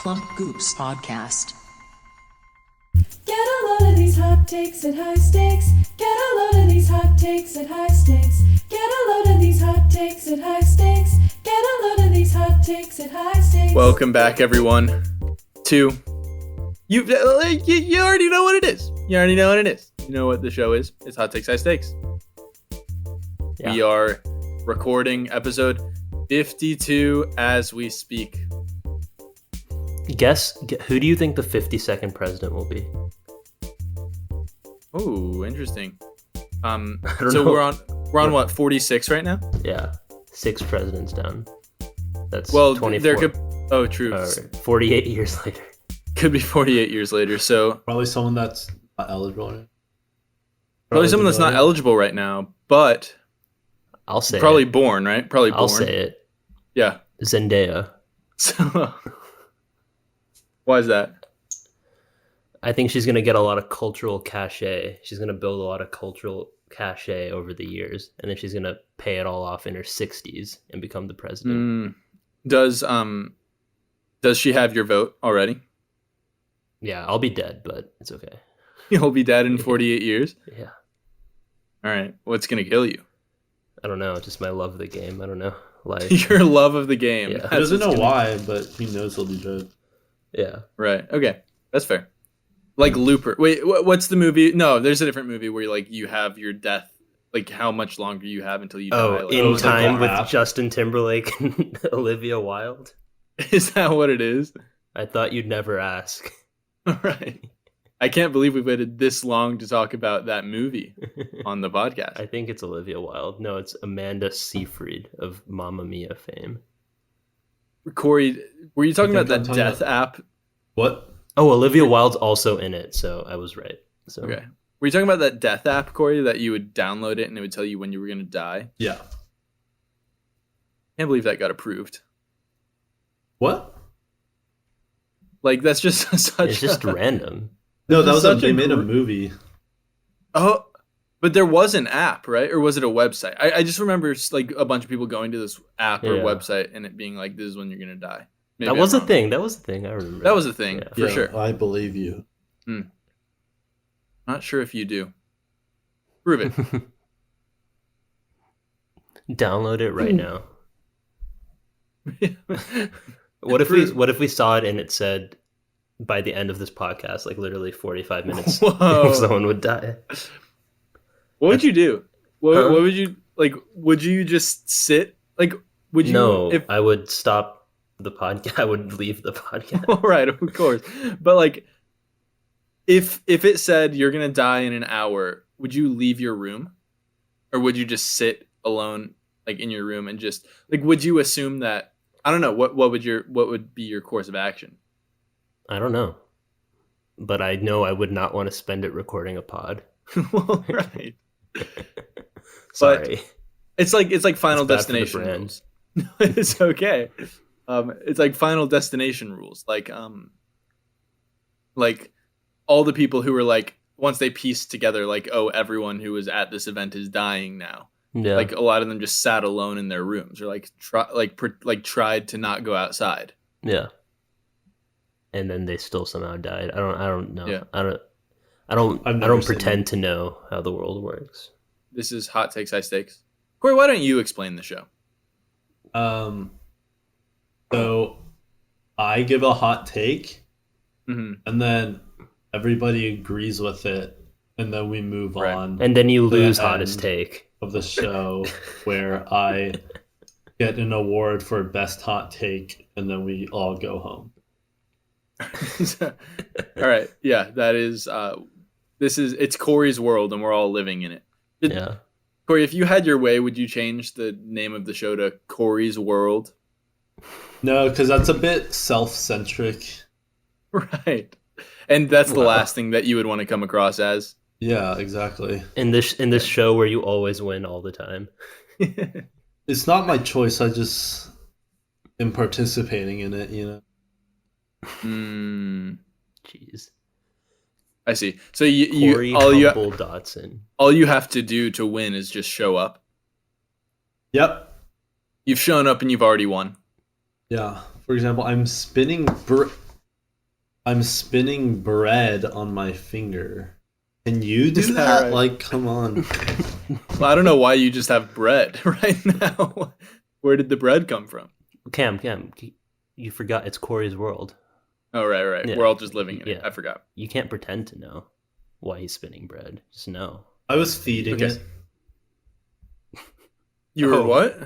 Plump Goops Podcast. Get a load of these hot takes at high stakes. Get a load of these hot takes at high stakes. Get a load of these hot takes at high stakes. Get a load of these hot takes at high stakes. Welcome back, everyone, to you already know what it is. You already know what it is. You know what the show is. It's Hot Takes, High Stakes. Yeah. We are recording episode 52 as we speak. Guess who do you think the 52nd president will be? Oh, interesting. don't So know. we're on what, 46 right now? Yeah, 6 presidents down. That's Well, 24. there could. Oh, true. 48 years later. Could be 48 years later. So Probably someone that's not eligible. probably someone that's not eligible right now, but I'll say probably it. born, right? Probably born. I'll say it. Yeah. Zendaya. So why is that? I think she's going to get a lot of cultural cachet. She's going to build a lot of cultural cachet over the years, and then she's going to pay it all off in her 60s and become the president. Does she have your vote already? Yeah, I'll be dead, but it's okay. You'll be dead in 48 years? Yeah. All right. What's going to kill you? I don't know. Just my love of the game. I don't know. Life. Your love of the game. Yeah. That's He doesn't what's know gonna- why, but he knows he'll be dead. Yeah. Right. Okay. That's fair. Like Looper. Wait, what's the movie? No, there's a different movie where you have your death, like how much longer you have until you die. Oh, Like, In it's like Time a with rap. Justin Timberlake and Olivia Wilde. is that what it is? I thought you'd never ask. All right. I can't believe we waited this long to talk about that movie on the podcast. I think it's Olivia Wilde. No, it's Amanda Seyfried of Mamma Mia fame. Corey, were you talking I about think that I'm talking death app? What? Oh, Olivia Wilde's also in it, so I was right. So Okay. Were you talking about that death app, Corey, that you would download it and it would tell you when you were going to die? Yeah. Can't believe that got approved. What? Like, that's just such it's just random. No, that was Such they a made a gr- movie. Oh, but there was an app, right? Or was it a website? I just remember like a bunch of people going to this app or Yeah. wnot and it being like, this is when you're going to die. Maybe That I'm was a wrong. thing. That was a thing. I remember. That was a thing, Yeah. for sure. I believe you. Not sure if you do. Prove it. Download it right now. What if we saw it and it said by the end of this podcast, like literally 45 minutes, Whoa. if someone would die? What would you do? What, Huh? what would you, like, would you just sit? Like, would you? No, If, I would stop the podcast. I would leave the podcast. all right, of course. But like, if it said you're going to die in an hour, would you leave your room? Or would you just sit alone, like in your room and just, like, would you assume that, I don't know, what would be your course of action? I don't know, but I know I would not want to spend it recording a pod. Well, right. Sorry. It's like Final It's bad for the Destination brand. rules. No, it's okay. It's like Final Destination rules. Like all the people who were like, once they pieced together, like, oh, everyone who was at this event is dying now. Yeah. Like a lot of them just sat alone in their rooms, or like tried to not go outside. Yeah. And then they still somehow died. I don't know. Yeah. I don't I've never seen pretend to know how the world works. This is Hot Takes, High Stakes. Corey, why don't you explain the show? So I give a hot take, Mm-hmm. and then everybody agrees with it, and then we move Right. on And then you The lose hottest end. take. of the show where I get an award for best hot take, and then we all go home. All right. Yeah, that is it's Corey's world and we're all living in it. Yeah. Corey, if you had your way, would you change the name of the show to Corey's World? No, because that's a bit self-centric. Right. And that's the Wow. last thing that you would want to come across as. Yeah, exactly. In this show where you always win all the time. It's not my choice. I just am participating in it, you know? Jeez. I see. So you Corey all you Humble Dotson. all you have to do to win is just show up. Yep. You've shown up and you've already won. Yeah. For example, I'm spinning I'm spinning bread on my finger. Can you do Is that that? right? Like, come on. Well, I don't know why you just have bread right now. Where did the bread come from? Cam, you forgot it's Corey's world. Oh, right. Yeah. We're all just living in it. Yeah. I forgot. You can't pretend to know why he's spinning bread. Just know. I was feeding Okay. it. You were Oh. what?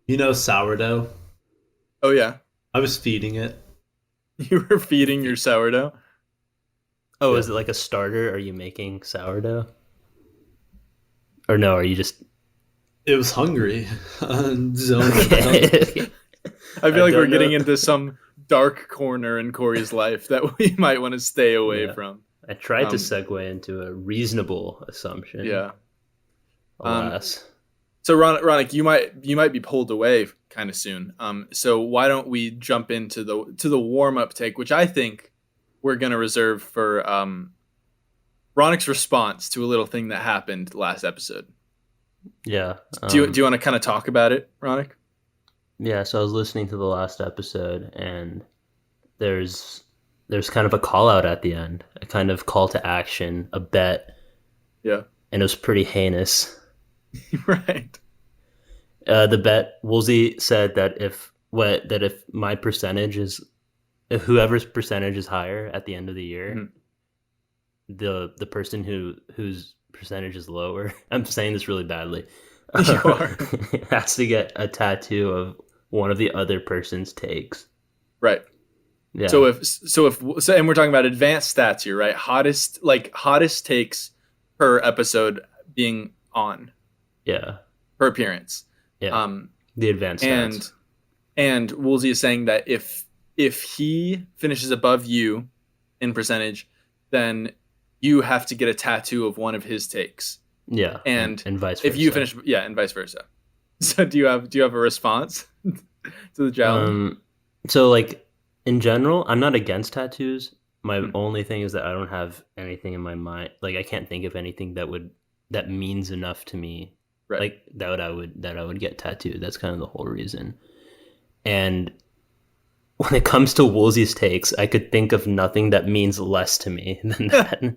You know sourdough? Oh, yeah. I was feeding it. You were feeding your sourdough? Oh, Yeah. is it like a starter? Are you making sourdough? Or no, are you just It was hungry. So okay. I feel like we're don't getting know. into some dark corner in Corey's life that we might want to stay away Yeah. from. I tried to Um, segue into a reasonable assumption. Yeah. Alas. So Ronak, you might be pulled away kind of soon. So why don't we jump into the warm up take, which I think we're gonna reserve for Ronak's response to a little thing that happened last episode. Yeah. Do you want to kind of talk about it, Ronak? Yeah, so I was listening to the last episode and there's kind of a call out at the end, a kind of call to action, a bet, Yeah. and it was pretty heinous. Right. The bet, Woolsey said that if my percentage is, if whoever's percentage is higher at the end of the year, Mhm. the person whose percentage is lower, I'm saying this really badly, You are. has to get a tattoo of one of the other person's takes. Right. Yeah. So and we're talking about advanced stats here, right? Hottest takes per episode being on yeah. per appearance. Yeah. The advanced stats. And Woolsey is saying that if he finishes above you in percentage, then you have to get a tattoo of one of his takes. Yeah. And vice versa. if you finish, yeah, and vice versa. So do you have a response to the challenge? So like in general, I'm not against tattoos. My Hmm. only thing is that I don't have anything in my mind. Like I can't think of anything that means enough to me. Right. Like that I would get tattooed. That's kind of the whole reason. And when it comes to Woolsey's takes, I could think of nothing that means less to me than that.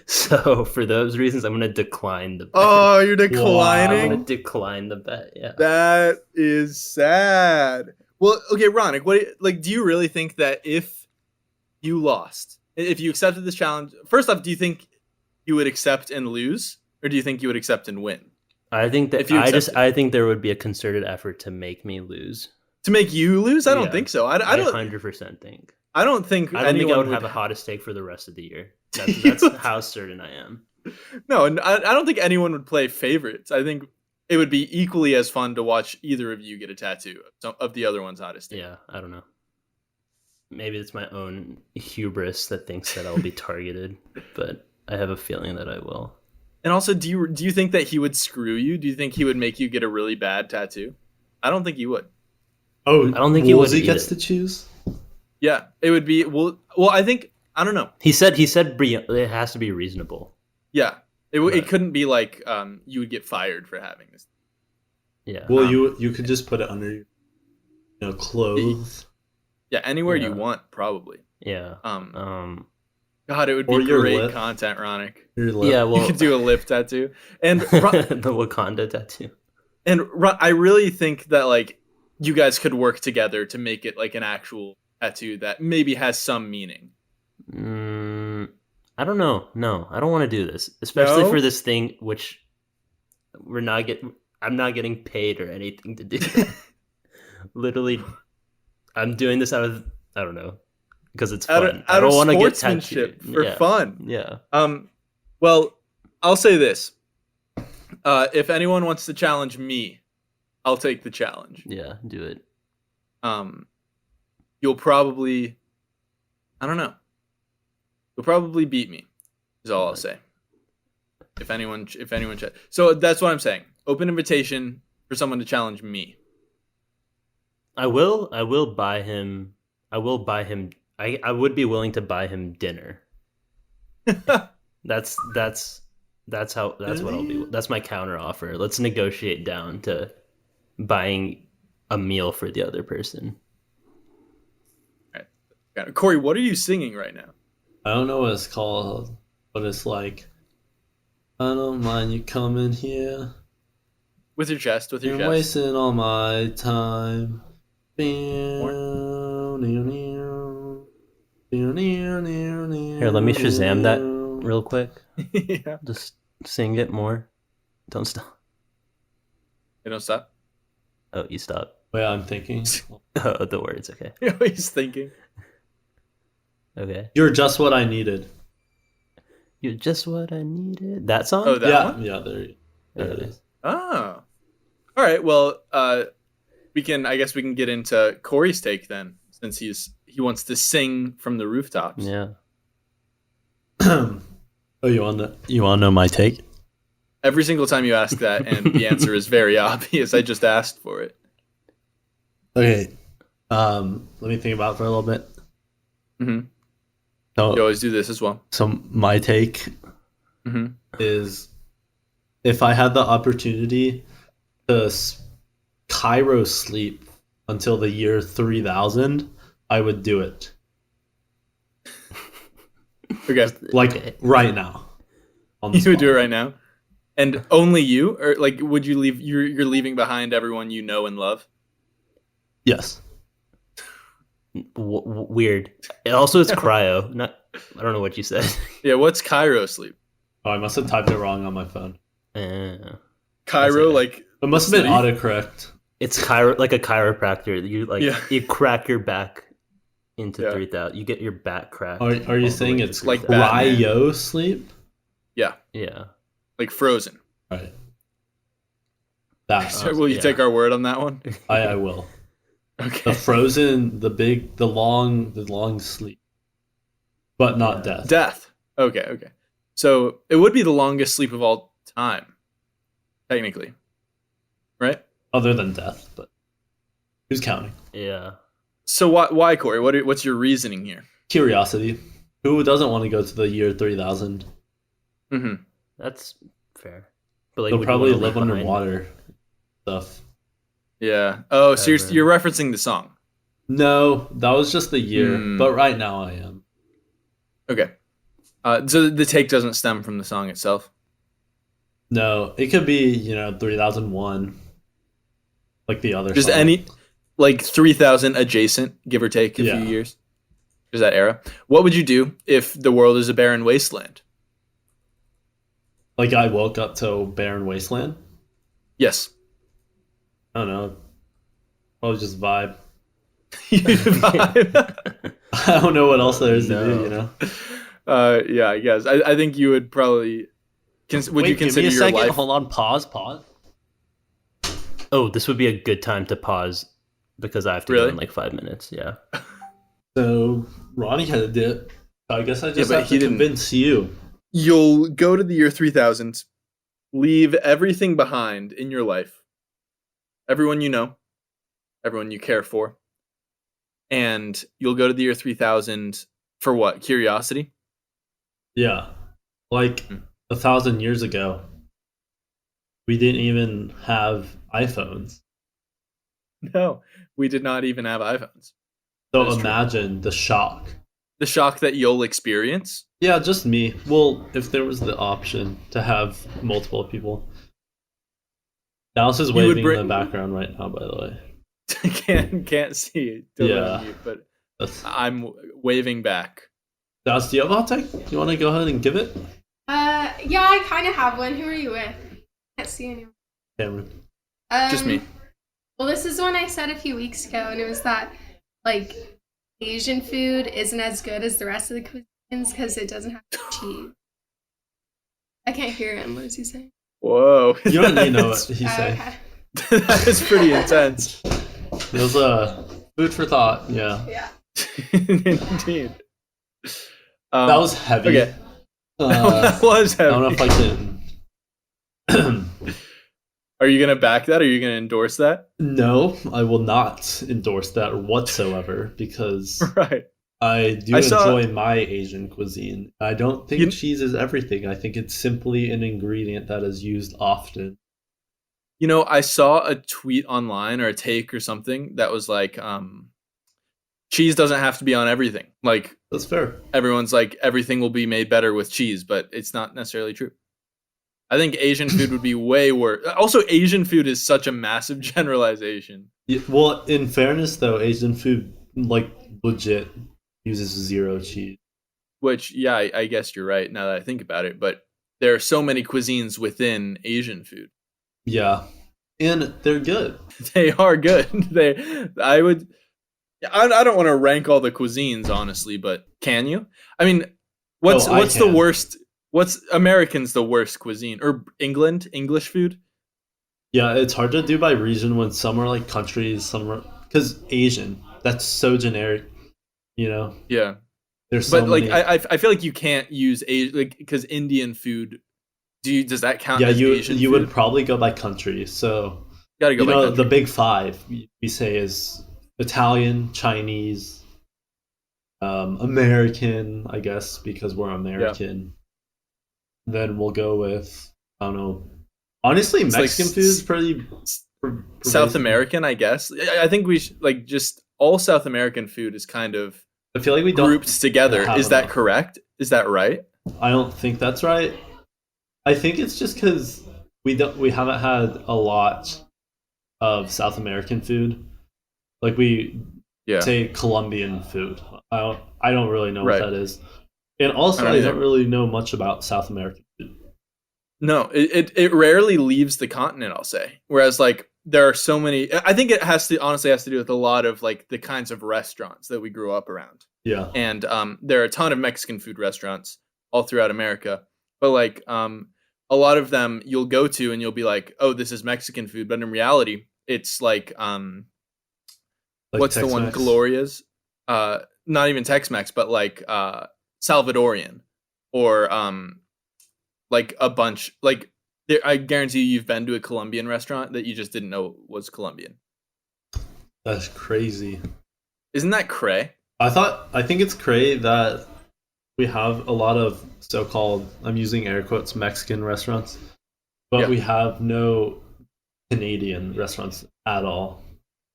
So for those reasons, I'm going to decline the bet. Oh, you're I'm declining? going to decline the bet. Yeah. That is sad. Well, okay, Ronak, do you really think that if you lost, if you accepted this challenge, first off, do you think you would accept and lose, or do you think you would accept and win? I think that If you accept I think there would be a concerted effort to make me lose. To make you lose? I don't Yeah. think so. I I don't 100% think. I don't think I don't think I anyone would have a hottest take for the rest of the year. That's how certain I am. No, and I don't think anyone would play favorites. I think it would be equally as fun to watch either of you get a tattoo of the other one's hottest take. Yeah, I don't know. Maybe it's my own hubris that thinks that I'll be targeted, but I have a feeling that I will. And also, do you think that he would screw you? Do you think he would make you get a really bad tattoo? I don't think he would. Oh, I don't think he would Woolsey gets either. to choose? Yeah, it would be well. I think I don't know. He said it has to be reasonable. Yeah, it Right. couldn't be like you would get fired for having this. Yeah. Well, you could just put it under your clothes. Yeah, anywhere you Yeah. want, probably. Yeah. God, it would Or be your great lip. content, Ronak. Your lip. Yeah, You well, could do a lip tattoo, and the Wakanda tattoo. I really think that like you guys could work together to make it like an actual tattoo that maybe has some meaning. I don't know. No, I don't want to do this, especially No? for this thing, which I'm not getting paid or anything to do. Literally, I'm doing this out of, I don't know, because it's fun. I Out don't of want to get sportsmanship tattooed. for Yeah. fun. Yeah. Well, I'll say this: if anyone wants to challenge me, I'll take the challenge. Yeah. Do it. You'll probably, I don't know. You'll probably beat me. Is all I'll say. If anyone, so that's what I'm saying. Open invitation for someone to challenge me. I will buy him. I would be willing to buy him dinner. That's what I'll be. That's my counter offer. Let's negotiate down to buying a meal for the other person. Kind background. Corey, what are you singing right now? I don't know what it's called, but it's like, I don't mind you coming here. With your chest, with your You're chest. wasting all my time. Here, let me Shazam that real quick. Yeah. Just sing it more. Don't stop. You don't stop. Oh, you stop. Wait, I'm thinking. Oh, the words. Okay. He's thinking. Okay. You're just what I needed. You're just what I needed. That song? Oh, that Yeah, one? yeah, there it is. Oh. All right. Well, I guess we can get into Corey's take then, since he wants to sing from the rooftops. Yeah. Oh, you want to know my take? Every single time you ask that, and the answer is very obvious. I just asked for it. Okay. Let me think about it for a little bit. Mm-hmm. So, You always do this as well. so my take Mm-hmm. is, if I had the opportunity to cryosleep until the year 3000, I would do it. Okay. Like Okay. right now. On the You would spot. do it right now, and only you, or like, would you leave? You're leaving behind everyone you know and love. Yes. Weird. Also, it's cryo. Not. I don't know what you said. Yeah. What's Cairo sleep? Oh, I must have typed it wrong on my phone. Cairo, okay. like It must have been City? autocorrect. It's like a chiropractor. You Yeah. you crack your back into Yeah. 3000. You get your back cracked. Are all you the saying way to it's like 3000. Batman? cryosleep? Yeah, Yeah. like Frozen. Right. That So will you yeah. take our word on that one? I will. Okay. The frozen, the long sleep, but not Yeah. death. Death. Okay. So it would be the longest sleep of all time, technically, right? Other than death, but who's counting? Yeah. So why Corey? What's your reasoning here? Curiosity. Who doesn't want to go to the year 3000? Mm-hmm. That's fair. But like, They'll would you probably wanna live leave behind- underwater. Stuff. Yeah. Oh, so Ever. you're referencing the song. No, that was just the year. Hmm. But right now I am. Okay. So the take doesn't stem from the song itself. No, it could be 3001, like the other. Just song. any, like 3000 adjacent, give or take a Yeah. few years. Is that era? What would you do if the world is a barren wasteland? Like I woke up to barren wasteland. Yes. I don't know. Probably just vibe. You vibe. I don't know what else there is to No. do. Yeah, I guess. I think you would probably. Would you consider your life? Hold on. Pause. Oh, this would be a good time to pause because I have to Really? go in like 5 minutes. Yeah. So Ronnie had to do it. I guess I just but have he to didn't. convince you. You'll go to the year 3000, leave everything behind in your life, everyone you know, everyone you care for, and you'll go to the year 3000 for what? Curiosity? Yeah, like Hmm. 1,000 years ago, we didn't even have iPhones. No, we did not even have iPhones. So That is true. imagine the shock. The shock that you'll experience. Yeah, just me. Well, if there was the option to have multiple people. Dallas is You would waving bring- in the background right now, by the way. Can't see it. Till we're Yeah. on mute, but That's- I'm waving back. Dallas, do you have a hot take? You want to go ahead and give it? Yeah, I kind of have one. Who are you with? Can't see anyone. Cameron. Just me. Well, this is one I said a few weeks ago, and it was that, like, Asian food isn't as good as the rest of the cuisines because it doesn't have cheese. I can't hear him. What is he saying? Whoa. You don't need to know what That's- he said. Okay. That is pretty intense. It was food for thought. Yeah. Yeah. Indeed. That was heavy. Okay. Uh, That was I heavy. don't know if I can. Are you gonna back that? Or are you gonna endorse that? No, I will not endorse that whatsoever because Right. I do I saw- enjoy my Asian cuisine. I don't think You- cheese is everything. I think it's simply an ingredient that is used often. You know, I saw a tweet online or a take or something that was like, cheese doesn't have to be on everything. Like That's fair. everyone's like everything will be made better with cheese, but it's not necessarily true. I think Asian food would be way worse. Also, Asian food is such a massive generalization. Yeah, well, in fairness, though, Asian food like legit uses zero cheese. Which, yeah, I guess you're right now that I think about it. But there are so many cuisines within Asian food. Yeah, and they're good. They are good. I would. I don't want to rank all the cuisines, honestly, but can you? I mean, what's Oh, I what's the can. worst? What's Americans the worst cuisine or English food? Yeah, it's hard to do by region when some are like countries, some are because Asian. That's so generic. You know, Yeah, there's so but like many. I feel like you can't use like because Indian food. Does that count Yeah, as you Asian you food? would probably go by country. So Got to go you by know country. the big five we say is Italian, Chinese, American, I guess because we're American. Then we'll go with I don't know. Honestly, It's like Mexican food is pretty South pervasive. American, I guess. I think we should, like just all South American food is kind of I feel like we don't grouped together. have Is that enough. correct? Is that right? I don't think that's right. I think it's just because we haven't had a lot of South American food. Like we Yeah. say Colombian food. I don't really know Right. what that is. And also I don't I either. don't really know much about South American food. No, it rarely leaves the continent, I'll say. Whereas like there are so many I think it honestly has to do with a lot of like the kinds of restaurants that we grew up around. Yeah. And there are a ton of Mexican food restaurants all throughout America. But like a lot of them you'll go to and you'll be like, "Oh, this is Mexican food," but in reality, it's like Like what's the one Tex-Mex. Gloria's? Not even Tex-Mex, but like Salvadorian or like a bunch like I guarantee you've been to a Colombian restaurant that you just didn't know was Colombian. That's crazy. Isn't that cray? I think it's crazy that we have a lot of so-called I'm using air quotes Mexican restaurants, but Yeah. we have no Canadian restaurants at all.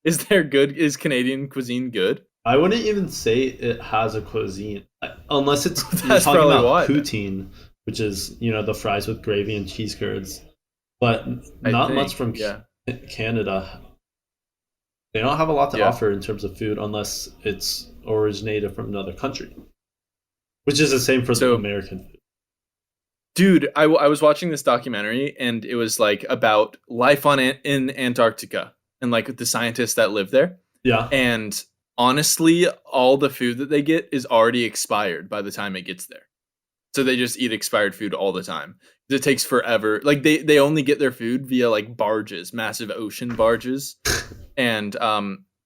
Is Canadian cuisine good? I wouldn't even say it has a cuisine unless it's you're That's talking probably about why, then. poutine, which is the fries with gravy and cheese curds, but I not think, much from yeah. Canada. They don't have a lot to Yeah. offer in terms of food unless it's originated from another country, which is the same for So- American food. Dude, I was watching this documentary and it was like about life in Antarctica and like the scientists that live there. Yeah, And honestly, all the food that they get is already expired by the time it gets there. So they just eat expired food all the time. It takes forever. Like they only get their food via like barges, massive ocean barges. And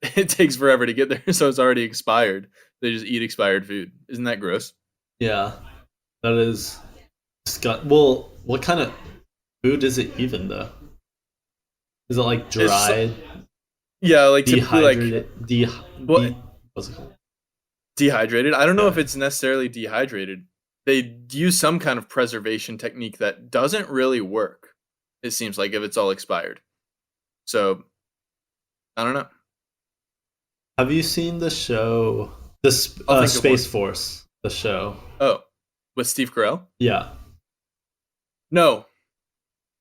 it takes forever to get there, so it's already expired. They just eat expired food. Isn't that gross? yeah, that is. Well, what kind of food is it even though? Is it like dried, Yeah, like typically like dehydrated? What? What's it called? dehydrated. I don't know Yeah. if it's necessarily dehydrated. They use some kind of preservation technique that doesn't really work. It seems like if it's all expired. So I don't know. Have you seen the show, I'll think of Space one. Force? The show. Oh, with Steve Carell? Yeah. No.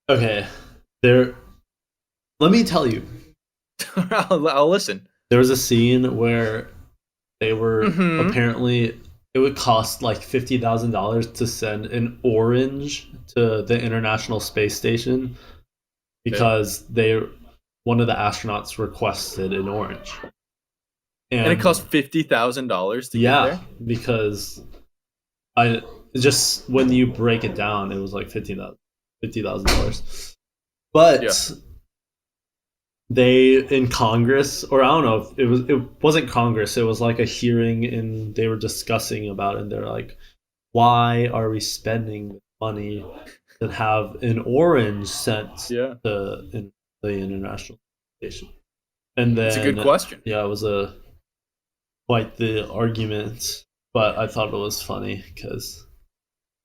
Okay. There. Let me tell you. I'll listen. There was a scene where they were Mhm. apparently it would cost like $50,000 to send an orange to the International Space Station because one of the astronauts requested an orange. And it cost $50,000 to get there. because just when you break it down, it was like $50,000. But Yeah. they in Congress, or I don't know if it wasn't Congress, it was like a hearing and they were discussing about it and they're like, why are we spending money to have an orange sent Yeah. to the International Station? And then It's a good question. yeah, it was quite the argument, but I thought it was funny because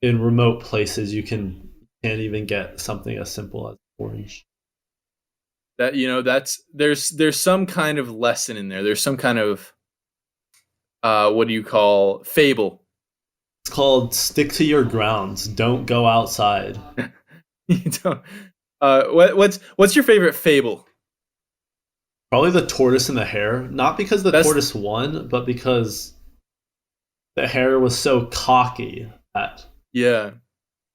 in remote places you can't even get something as simple as orange. That that's there's some kind of lesson in there. There's some kind of what do you call fable? It's called "Stick to Your Grounds. Don't go outside." You don't. What's your favorite fable? Probably the tortoise and the hare. Not because the That's- tortoise won, but because the hare was so cocky that Yeah,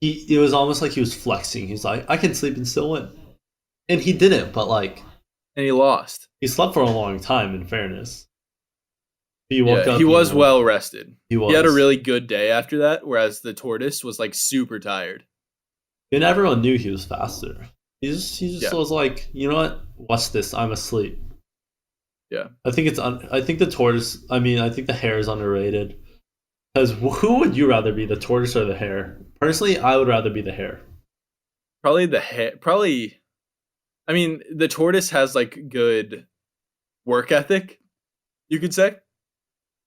it was almost like he was flexing. He's like, I can sleep and still win. And he didn't, but like and he lost. he slept for a long time, in fairness. He woke Yeah, up. he was well rested. He was. He had a really good day after that, whereas the tortoise was like super tired. And everyone knew he was faster. He just Yeah. was like, you know what? Watch this. I'm asleep. Yeah. I think I think the tortoise. I mean, I think the hare is underrated. Because who would you rather be, the tortoise or the hare? Personally, I would rather be the hare. Probably the hare. Probably. I mean, the tortoise has like good work ethic, you could say.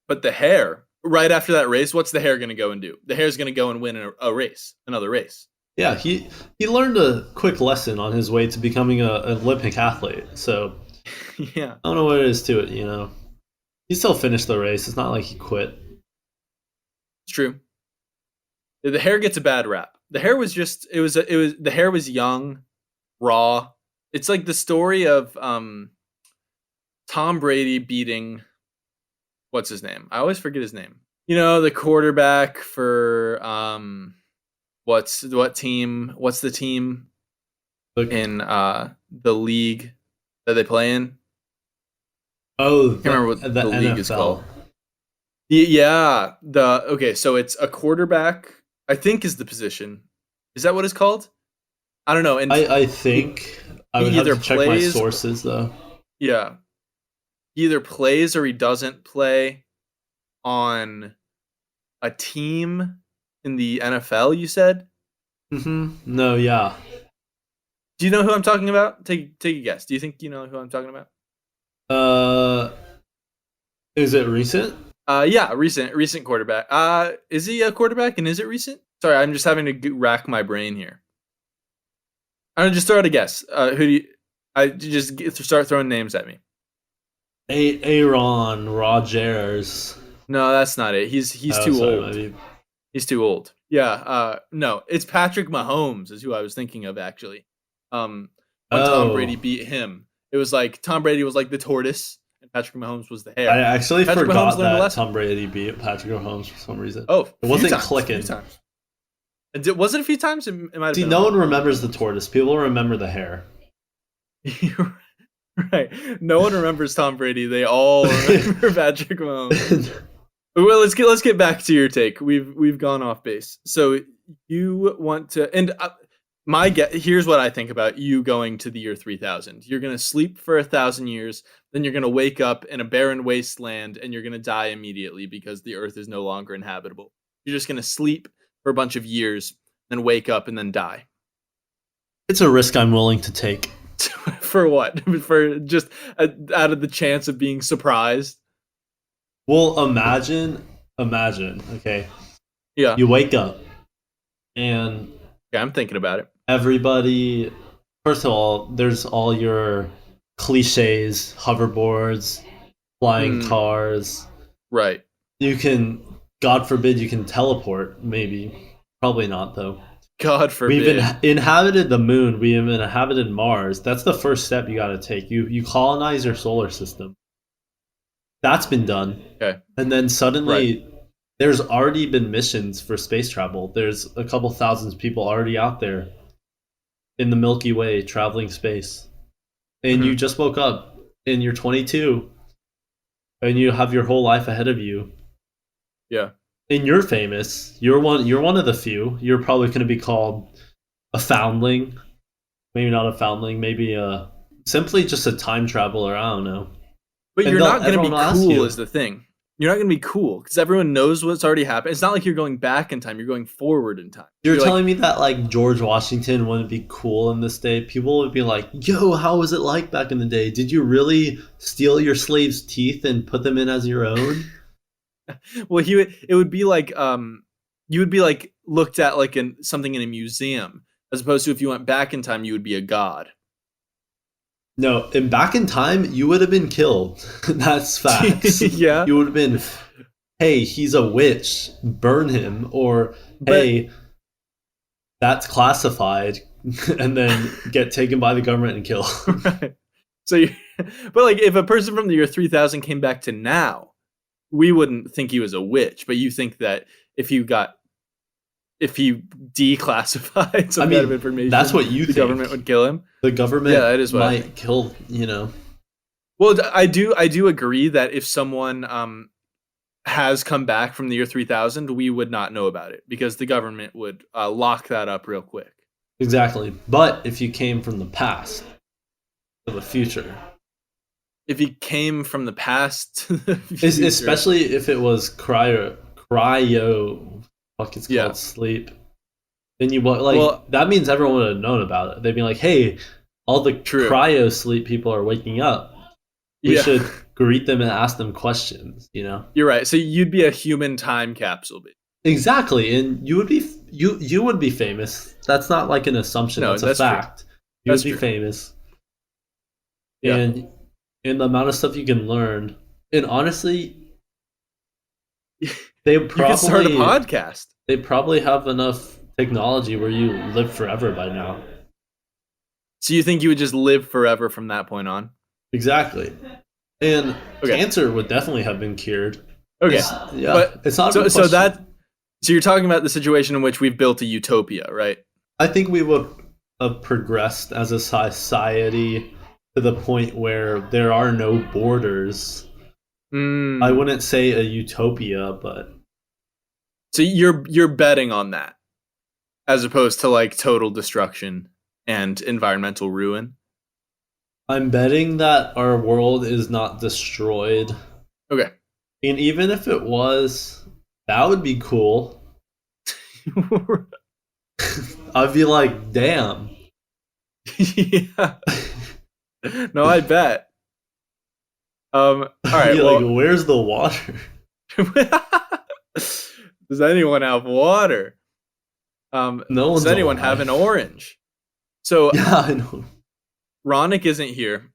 But the hare, right after that race, what's the hare going to go and do? The hare's going to go and win a race, another race. Yeah, he learned a quick lesson on his way to becoming an Olympic athlete. So Yeah. I don't know what it is to it. You know, he still finished the race. It's not like he quit. It's true. The hare gets a bad rap. The hare was just the hare was young, raw. It's like the story of Tom Brady beating what's his name? I always forget his name. You know, the quarterback for what's the team in the league that they play in? Oh, I can't remember what the league is NFL. called. Yeah, so it's a quarterback, I think is the position. Is that what it's called? I don't know. And I think I would have either to check my plays- sources though. yeah, he either plays or he doesn't play on a team in the NFL, you said? No, yeah. Do you know who I'm talking about? Take a guess. Do you think you know who I'm talking about? Is it recent? Yeah, recent quarterback. Is he a quarterback and is it recent? Sorry, I'm just having to rack my brain here. I'm gonna just throw out a guess. Who do you? Start throwing names at me. Aaron Rodgers. No, that's not it. He's Oh, too sorry, old. maybe. He's too old. Yeah. No, it's Patrick Mahomes is who I was thinking of actually. When Tom Brady beat him, it was like Tom Brady was like the tortoise and Patrick Mahomes was the hare. I actually Patrick forgot Mahomes learned a that lesson. Tom Brady beat Patrick Mahomes for some reason. Oh, it wasn't a few clicking. times. Was it a few times? It might have See, been no one remembers the tortoise. People remember the hare. Right. No one remembers Tom Brady. They all remember Patrick Mahomes. Well, let's get back to your take. We've gone off base. So you want to, and here's what I think about you going to the year 3000. You're gonna sleep for 1,000 years, then you're gonna wake up in a barren wasteland, and you're gonna die immediately because the Earth is no longer inhabitable. You're just gonna sleep for a bunch of years, then wake up and then die. It's a risk I'm willing to take. For what? For just out of the chance of being surprised? Well, imagine, okay, Yeah. you wake up and Yeah, I'm thinking about it. everybody, first of all, there's all your cliches, hoverboards, flying cars. Right. You can, God forbid, you can teleport, maybe. Probably not, though. God forbid. We've inhabited the moon. We have inhabited Mars. That's the first step you got to take. You colonize your solar system. That's been done. Okay. And then suddenly, there's already been missions for space travel. There's a couple thousand people already out there in the Milky Way traveling space. And you just woke up and you're 22 and you have your whole life ahead of you. Yeah. And you're famous. You're one of the few. You're probably going to be called a foundling. Maybe not a foundling. Maybe simply just a time traveler. I don't know. But And you're not going to be everyone will ask cool you. is the thing. You're not going to be cool because everyone knows what's already happened. It's not like you're going back in time. You're going forward in time. You're like, telling me that like George Washington wouldn't be cool in this day? People would be like, "Yo, how was it like back in the day? Did you really steal your slaves' teeth and put them in as your own?" well, it would be like you would be like looked at like something in a museum as opposed to if you went back in time, you would be a god. No, and back in time, you would have been killed. That's facts. Yeah. You would have been hey, he's a witch, burn him, or But- hey, that's classified, and then get taken by the government and killed. Right. So, but like, if a person from the year 3000 came back to now, we wouldn't think he was a witch. But you think that if he declassified some kind of information, that's what you the think. government would kill him. The government Yeah, that is what I might think. kill, Well, I do agree that if someone has come back from the year 3000, we would not know about it because the government would lock that up real quick. Exactly. But if you came from the past to the future, If he came from the past to the future, especially if it was cryo, fuck, it's called Yeah. sleep, then that means everyone would have known about it. They'd be like, hey, all the True. cryo sleep people are waking up. We Yeah. should greet them and ask them questions, You're right. So you'd be a human time capsule. Exactly, and you would be famous. That's not like an assumption. No, that's a that's true. fact. You That's would be true. famous, Yeah. and in the amount of stuff you can learn, and honestly, they You could start a podcast. They probably have enough technology where you live forever by now. So you think you would just live forever from that point on? Exactly, and Okay. cancer would definitely have been cured. Okay. But it's not. So you're talking about the situation in which we've built a utopia, right? I think we would have progressed as a society to the point where there are no borders. I wouldn't say a utopia, but So you're betting on that, as opposed to like total destruction and environmental ruin. I'm betting that our world is not destroyed. Okay. And even if it was, that would be cool. I'd be like, damn. Yeah. No, I bet. All right. I'd be Well, like, where's the water? does anyone have water? No one's Does anyone alive. have an orange? So Yeah, I know. Ronak isn't here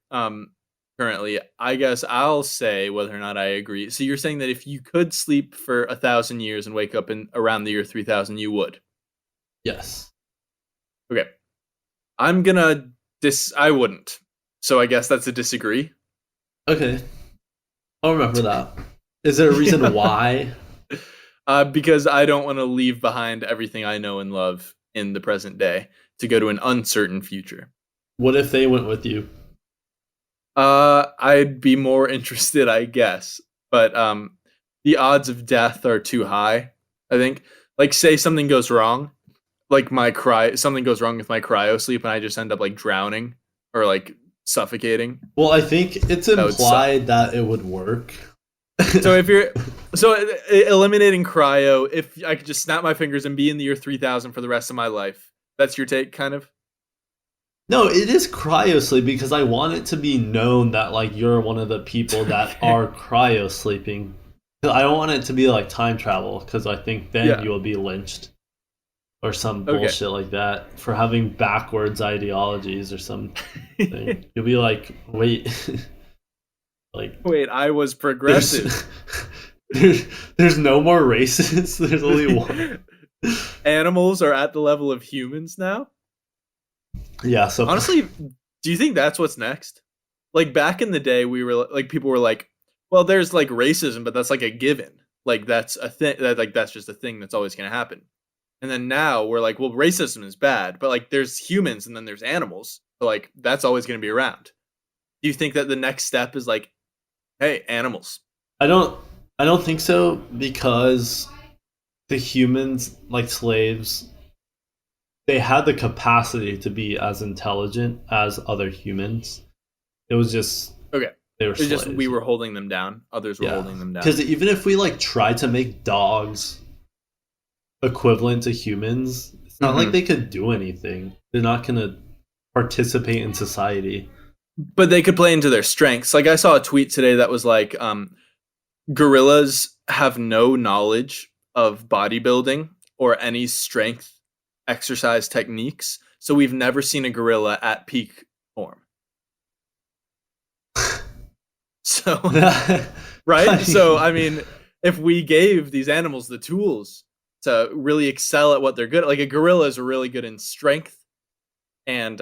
currently. I guess I'll say whether or not I agree. So you're saying that if you could sleep for 1,000 years and wake up in around the year 3000, you would? Yes. Okay. I'm gonna I wouldn't. So I guess that's a disagree. Okay. I'll remember that. Is there a reason Yeah. why? Because I don't want to leave behind everything I know and love in the present day to go to an uncertain future. What if they went with you? I'd be more interested, I guess. But the odds of death are too high, I think. Like, say something goes wrong, like something goes wrong with my cryo sleep and I just end up like drowning or like suffocating. Well, I think it's That would implied that it would work. So eliminating cryo, if I could just snap my fingers and be in the year 3000 for the rest of my life, that's your take, kind of? No, it is cryo sleep because I want it to be known that like you're one of the people that are cryo sleeping. I don't want it to be like time travel because I think then you will be lynched or some bullshit like that for having backwards ideologies or something. You'll be like, wait, Wait, I was progressive. There's no more races. There's only one. Animals are at the level of humans now? Yeah, so Honestly, do you think that's what's next? Like back in the day, we were like, people were like, well, there's like racism, but that's like a given. Like that's a thing that's just a thing that's always going to happen. And then now we're like, well, racism is bad, but like there's humans and then there's animals. So like that's always going to be around. Do you think that the next step is like, hey, animals? I don't think so because the humans, like slaves, they had the capacity to be as intelligent as other humans. It was just they were It's slaves. just we were holding them down. Others were holding them down. Because even if we like tried to make dogs equivalent to humans, it's not like they could do anything. They're not gonna participate in society. But they could play into their strengths. Like I saw a tweet today that was like, gorillas have no knowledge of bodybuilding or any strength exercise techniques. So we've never seen a gorilla at peak form. So, right? So, I mean, if we gave these animals the tools to really excel at what they're good at, like a gorilla is really good in strength, and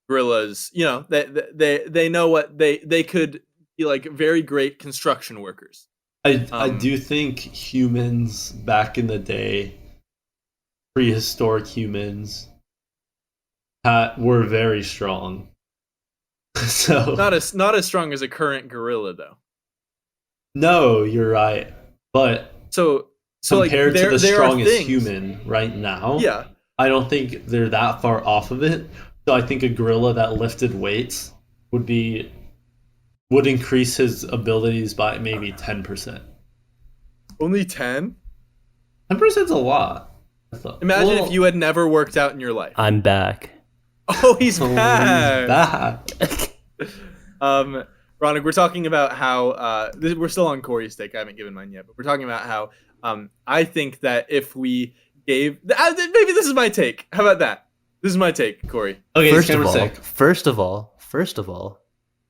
gorillas, they know what they could be like very great construction workers. I do think humans back in the day, prehistoric humans, were very strong. So Not as strong as a current gorilla though. no, you're right. But So compared like, to the there are strongest things- human right now, Yeah. I don't think they're that far off of it. So I think a gorilla that lifted weights would increase his abilities by maybe 10%. Only 10? 10% is a lot. Imagine if you had never worked out in your life. I'm back. Oh, he's back. back. Ronak, we're talking about how we're still on Corey's take. I haven't given mine yet, but we're talking about how I think that if we gave maybe this is my take. How about that? This is my take, Corey. Okay, First of all,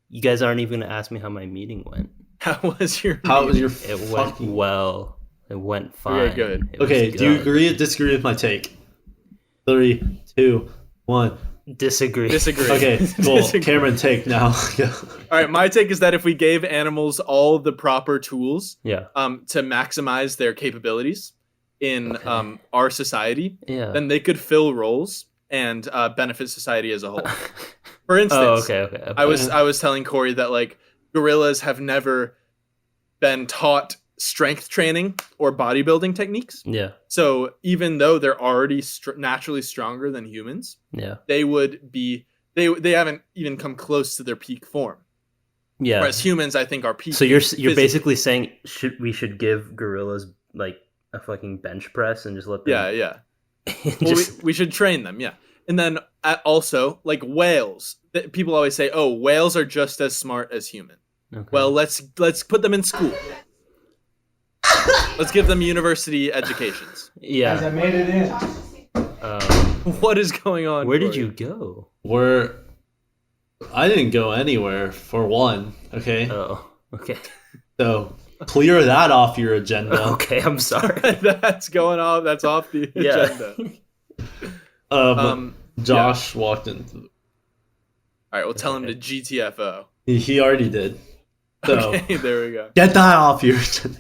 you guys aren't even gonna ask me how my meeting went. How was your It went well. It went fine. Okay, good. It was Okay, do you good. agree or disagree with my take? 3, 2, 1. Disagree. Okay, cool. Disagree. Cameron, take now. All right, my take is that if we gave animals all the proper tools Yeah. to maximize their capabilities in Okay. Our society, Yeah. then they could fill roles and benefit society as a whole. For instance, Oh, okay. I was telling Corey that like gorillas have never been taught strength training or bodybuilding techniques. Yeah. So even though they're already naturally stronger than humans, Yeah. they would be they haven't even come close to their peak form. Yeah. Whereas humans, I think, are peak. So you're physically. basically saying we should give gorillas like a fucking bench press and just let them. Yeah. Well, we should train them, yeah. And then also like whales. People always say, "Oh, whales are just as smart as humans." Okay. Well, let's put them in school. Let's give them university educations. yeah. I made it in. What is going on? Where did Corey? you go? I didn't go anywhere for one. Okay, Oh. Okay. so clear that off your agenda. Okay. I'm sorry. That's going off. That's off the Yeah. agenda. Josh walked into. All right, we'll tell him to GTFO. He already did. So Okay, there we go. get that off your agenda.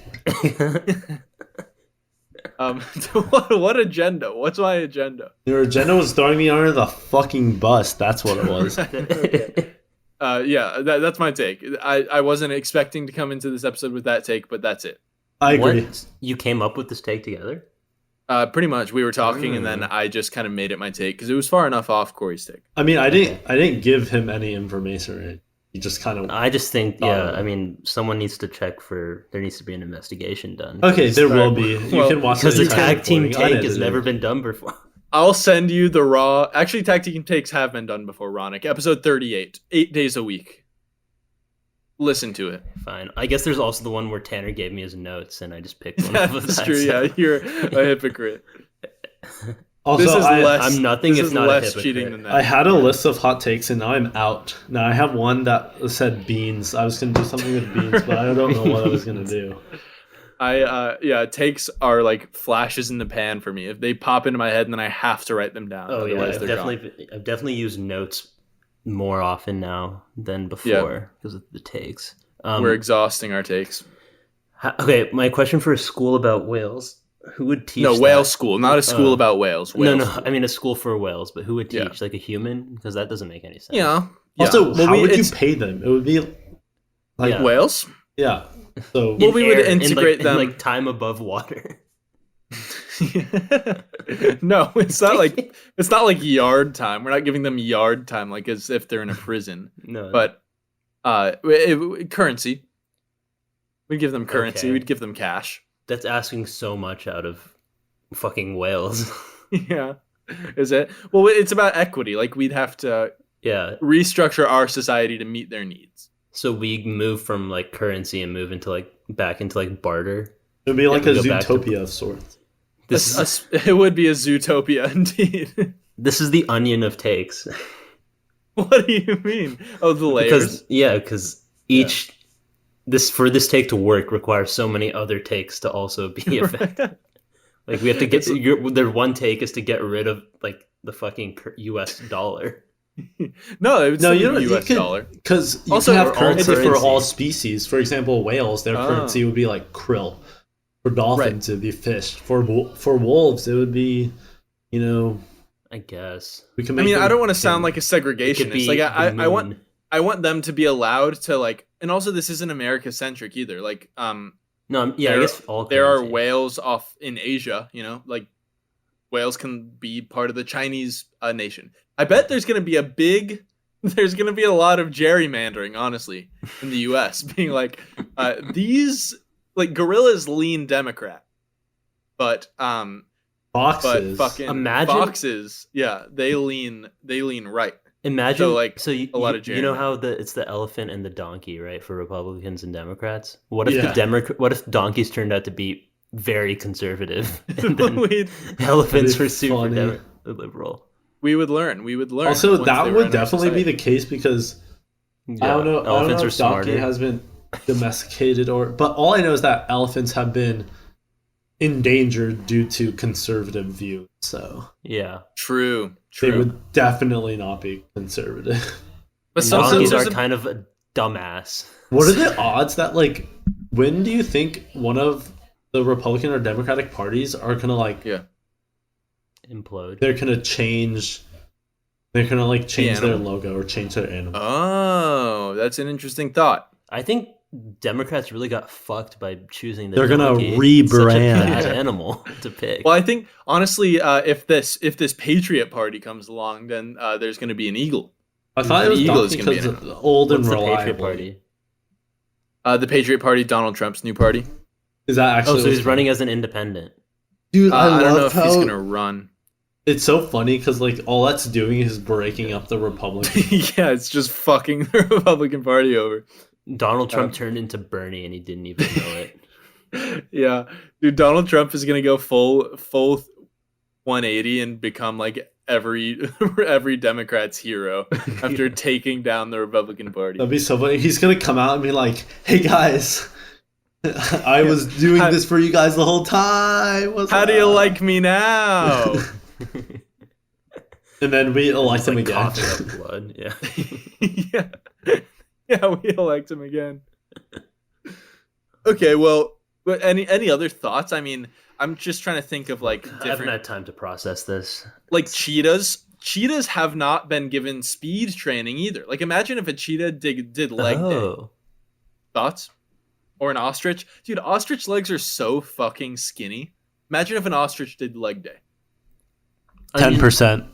What agenda? What's my agenda? Your agenda was throwing me under the fucking bus. That's what it was. Yeah, that's my take. I wasn't expecting to come into this episode with that take, but that's it. I agree. What? You came up with this take together? Pretty much, we were talking, and then I just kind of made it my take because it was far enough off Corey's take. I mean, I didn't give him any information. He just kind of. I just think, Oh. yeah. I mean, someone needs to check for. There needs to be an investigation done. Okay, there Sorry. will be. You Well, can watch Because the entire tag team recording take has unedited. never been done before. I'll send you the raw. Actually, tag team takes have been done before, Ronak. Episode 38, 8 days a week. Listen to it. Fine. I guess there's also the one where Tanner gave me his notes and I just picked one. That's of true. that, Yeah, you're a hypocrite. Also, This is less. I'm nothing This if is not a less hypocrite. cheating than that. I had a list of hot takes and now I'm out. Now I have one that said beans. I was gonna do something with beans, but I don't know what I was gonna do. Takes are like flashes in the pan for me. If they pop into my head, then I have to write them down. Oh yeah, Otherwise I've they're gone. definitely used notes more often now than before because of the takes. We're exhausting our takes. Okay, my question for a school about whales. Who would teach? No, that? whale school, not a school Oh. about whales. No, Whale no. school. I mean a school for whales, but who would teach? Yeah. Like a human? Because that doesn't make any sense. Yeah. Also, Well, how would you it's- pay them? It would be like Yeah. whales? yeah. So Well, we would air, integrate in them. like time above water. No, it's not like yard time. We're not giving them yard time like as if they're in a prison. No, But currency. We'd give them currency. Okay. We'd give them cash. that's asking so much out of fucking whales. Yeah. Is it? Well, it's about equity. Like we'd have to Yeah. restructure our society to meet their needs. So we move from like currency and move into like back into like barter. it would be like we a go back to- Zootopia of sorts. This is It would be a Zootopia indeed. this is the onion of takes. What do you mean? Oh, the layers. Because each this take to work requires so many other takes to also be effective. Like we have to get their one take is to get rid of like the fucking US dollar. No, it would No, still you be don't. the You US could, dollar. because you Also, can have or all currency for currency. all species. For example, whales, their currency would be like krill. For dolphins, it'd be fish. For wolves, it would be, I guess. we can I make. mean, I them don't want to sound king. like a segregationist. Like I want them to be allowed to like, and also this isn't America centric either. Like, No, yeah, I guess all there are currency. whales off in Asia. Like whales can be part of the Chinese nation. I bet there's gonna be there's gonna be a lot of gerrymandering, honestly, in the U.S. being like, these like gorillas lean Democrat, but Foxes. but fucking Imagine- foxes, yeah, they lean right. Imagine So, like, you, a lot of you know gerrymandering. how it's the elephant and the donkey, right, for Republicans and Democrats? What if Yeah. what if donkeys turned out to be very conservative and then We'd- elephants That'd were be super funny. we liberal? would learn. Also, once that they were would in our definitely be society. the case because I Yeah, don't know. elephants are if donkey smarter. has been domesticated but all I know is that elephants have been endangered due to conservative views. So Yeah, True. they would definitely not be conservative. But and sometimes donkeys there's are kind of a dumbass. What are the odds that when do you think one of the Republican or Democratic parties are gonna yeah. Implode. they're gonna change change their animal? logo or change their animal? Oh, that's an interesting thought. I think Democrats really got fucked by choosing the They're gonna donkey. rebrand. Such a bad animal to pick. Well, I think honestly, if this Patriot Party comes along, then there's going to be an eagle. I thought it was The eagle is donkey gonna be because an it's old and What's the reliable. Patriot Party? The Patriot Party, Donald Trump's new party. Is that actually? Oh, so what's he's running as an independent. Dude, I don't know love if he's how going to run. it's so funny because all that's doing is breaking up the Republican. Yeah, it's just fucking the Republican Party over. Donald Trump turned into Bernie and he didn't even know it. Yeah, dude, Donald Trump is going to go full 180 and become like every Democrat's hero after taking down the Republican Party. That'd be so funny. He's gonna come out and be like, "Hey guys, I was doing How- this for you guys the whole time. What's How do you up?" like me now? And then we elect him Like again. coughing up blood. Yeah. yeah, we elect him again. Okay, well, but any other thoughts? I mean, I'm just trying to think of like I haven't different, had time to process this. like cheetahs. Cheetahs have not been given speed training either. Like, imagine if a cheetah did leg day. Oh. Thoughts? Or an ostrich, dude. Ostrich legs are so fucking skinny. Imagine if an ostrich did leg day. 10%.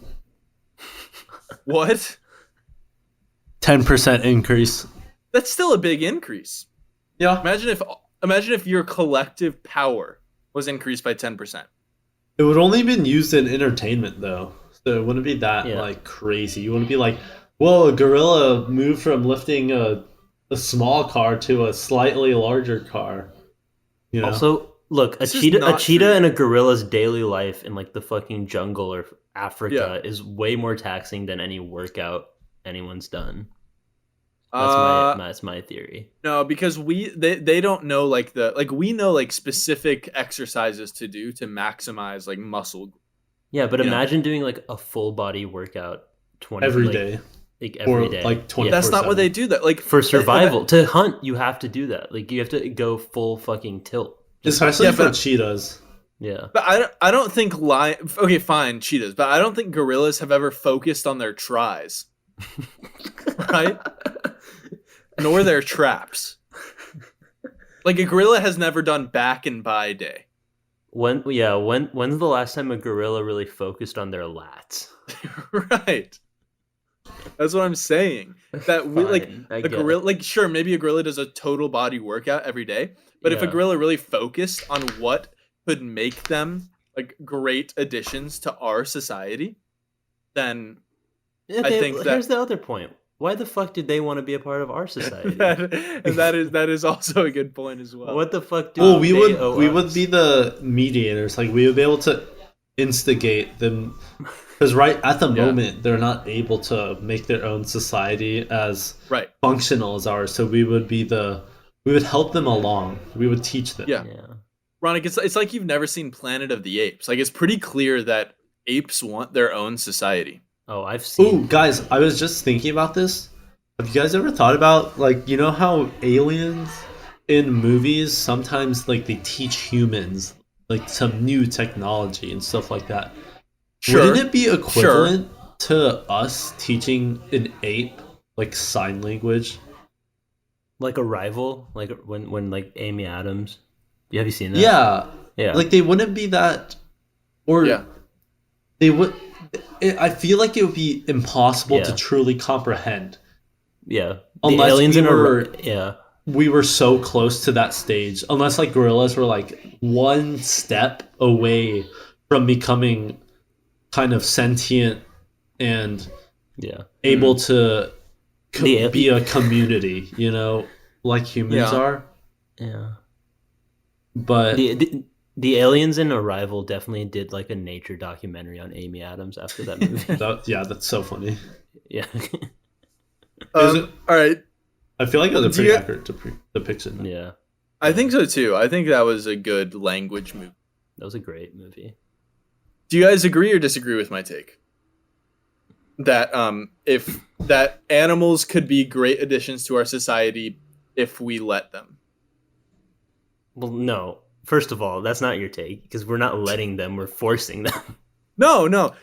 What? 10% increase. That's still a big increase. Yeah. Imagine if your collective power was increased by 10%. It would only been used in entertainment though. So it wouldn't be that Yeah. crazy. You wouldn't be like, whoa, a gorilla moved from lifting a small car to a slightly larger car. You know? Also, look, a This is cheetah not true. and a gorilla's daily life in like the fucking jungle or Africa Yeah. is way more taxing than any workout anyone's done. That's my theory. No, because they don't know we know like specific exercises to do to maximize like muscle. Yeah, but Yeah. imagine doing like a full body workout 20 every like, day. like Or every day. like 24/7. That's not what they do. That like For survival, to hunt, you have to do that. Like you have to go full fucking tilt. Especially Yeah, for but- cheetahs. Yeah. But I don't think okay, fine, cheetahs, but I don't think gorillas have ever focused on their tries. Right? Nor their traps. Like a gorilla has never done back and by day. When's the last time a gorilla really focused on their lats? Right. That's what I'm saying. That we like Fine, I a get gorilla it. like sure, maybe a gorilla does a total body workout every day, but if a Yeah. gorilla really focused on what could make them like great additions to our society, then Okay, think that- here's the other point. Why the fuck did they want to be a part of our society? that is also a good point as well. What the fuck do Well, we they would owe we us? would be the mediators. Like we would be able to instigate them because right at the Yeah. moment they're not able to make their own society as Right. functional as ours. So we would we would help them along. We would teach them. Yeah. Ronak, it's like you've never seen Planet of the Apes. Like, it's pretty clear that apes want their own society. Oh, I've seen. Ooh, guys, I was just thinking about this. Have you guys ever thought about, like, you know how aliens in movies sometimes, like, they teach humans, like, some new technology and stuff like that? Sure. Wouldn't it be equivalent to us teaching an ape, like, sign language? Like Arrival, like when like Amy Adams. Have you seen that? Yeah. Like, they wouldn't be that... Or they would... I feel like it would be impossible to truly comprehend. Yeah. Unless aliens we were so close to that stage. Unless, like, gorillas were, like, one step away from becoming kind of sentient and able to be a community, you know, like humans are. Yeah. But the aliens in Arrival definitely did like a nature documentary on Amy Adams after that movie. That's so funny. Yeah. All right. I feel like it was a pretty accurate depiction. Yeah. I think so too. I think that was a good language movie. That was a great movie. Do you guys agree or disagree with my take? That if that animals could be great additions to our society if we let them. Well, no. First of all, that's not your take because we're not letting them, we're forcing them. No.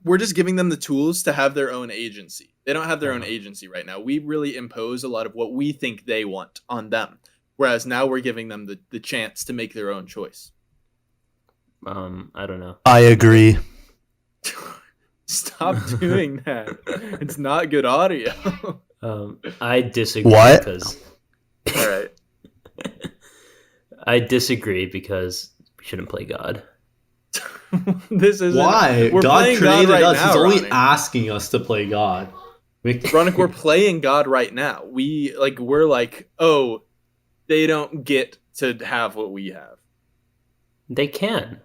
We're just giving them the tools to have their own agency. They don't have their own agency right now. We really impose a lot of what we think they want on them. Whereas now we're giving them the chance to make their own choice. I don't know. I agree. Stop doing that. It's not good audio. I disagree because all right. I disagree because we shouldn't play God. This is why we're God playing created God right us. now, He's only Ronak. asking us to play God. Ronak, we're playing God right now. We're like, oh, they don't get to have what we have. They can.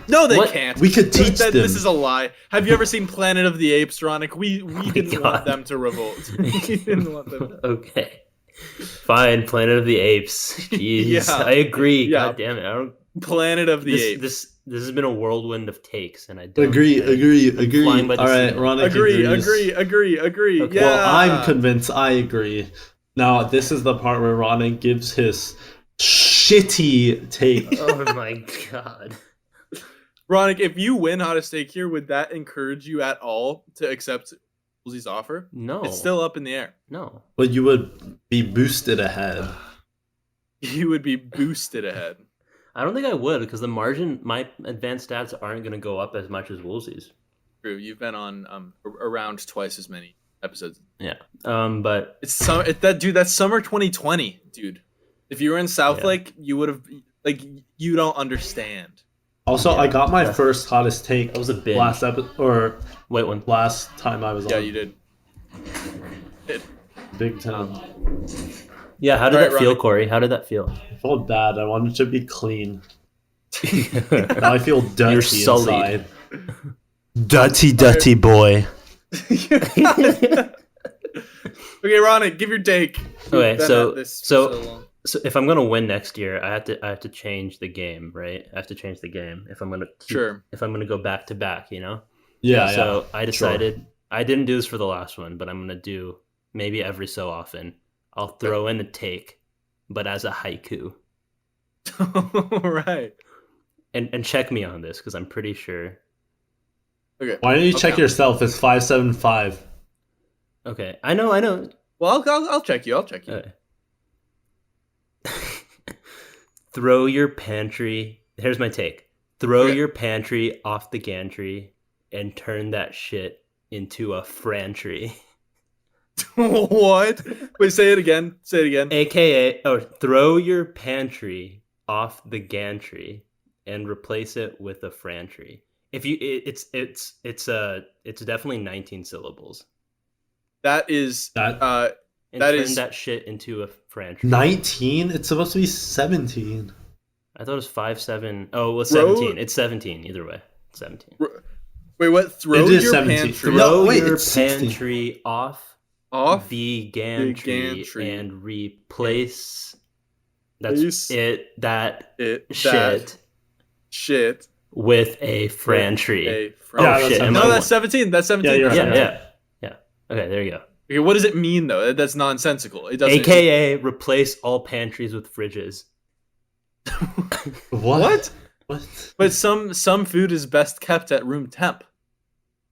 No, they What? can't. We could teach them. This is a lie. Have you ever seen Planet of the Apes, Ronak? We didn't want them to revolt. We didn't want them. Okay. Fine, Planet of the Apes. Jeez, Yeah. I agree. Yeah. God damn it! I don't. Planet of the Apes. This has been a whirlwind of takes, and I don't Agree. flying by the All right, seat. Ronak Agree. Okay. Yeah. Well, I'm convinced I agree. Now, this is the part where Ronak gives his shitty take. Oh my god. Ronak, if you win Hottest Take here, would that encourage you at all to accept Woolsey's offer? No. It's still up in the air. No. But you would be boosted ahead. You would be boosted ahead. I don't think I would because the margin, my advanced stats aren't going to go up as much as Woolsey's. True. You've been on around twice as many episodes. Yeah. But That's summer 2020, dude. If you were in Southlake, you would have you don't understand. Also, I got my first hottest take. That was a big last episode, or when? last time I was on. Yeah, you did. Big time. Yeah, how did Alright, that feel, Ronak. Corey? How did that feel? I felt bad. I wanted to be clean. Now I feel dirty You're sullied. inside. Dirty boy. Okay, Ronak, give your take. Okay, We've been so- at this for so- long. So if I'm gonna win next year, I have to change the game, right? I have to change the game if I'm gonna if I'm gonna go back to back, you know. Yeah, So I decided I didn't do this for the last one, but I'm gonna do maybe every so often. I'll throw in a take, but as a haiku. Right. And check me on this because I'm pretty sure. Okay. Why don't you check Okay. yourself? It's 575. Okay, I know. Well, I'll check you. Okay. Throw your pantry. Here's my take. Throw Okay. your pantry off the gantry and turn that shit into a frantry. What? Wait, say it again. AKA, or throw your pantry off the gantry and replace it with a frantry. If you, it's definitely 19 syllables. That is That And That turn is- that shit into a frantry. 19? It's supposed to be 17. I thought it was 5, 7. Oh, it was Throw- 17. It's 17 either way. 17. wait. What? Throw It is your 17. pantry No, Throw wait, your it's 16. pantry off Off the gantry gantry. and replace Place that it shit shit with a frantry. a Yeah, French. that's shit. seventeen. No, that's 17. That's 17. Yeah, you're That's right. Yeah, 17. yeah. Okay, there you go. Okay, what does it mean though? That's nonsensical. It doesn't. AKA replace all pantries with fridges. What? What? But some food is best kept at room temp.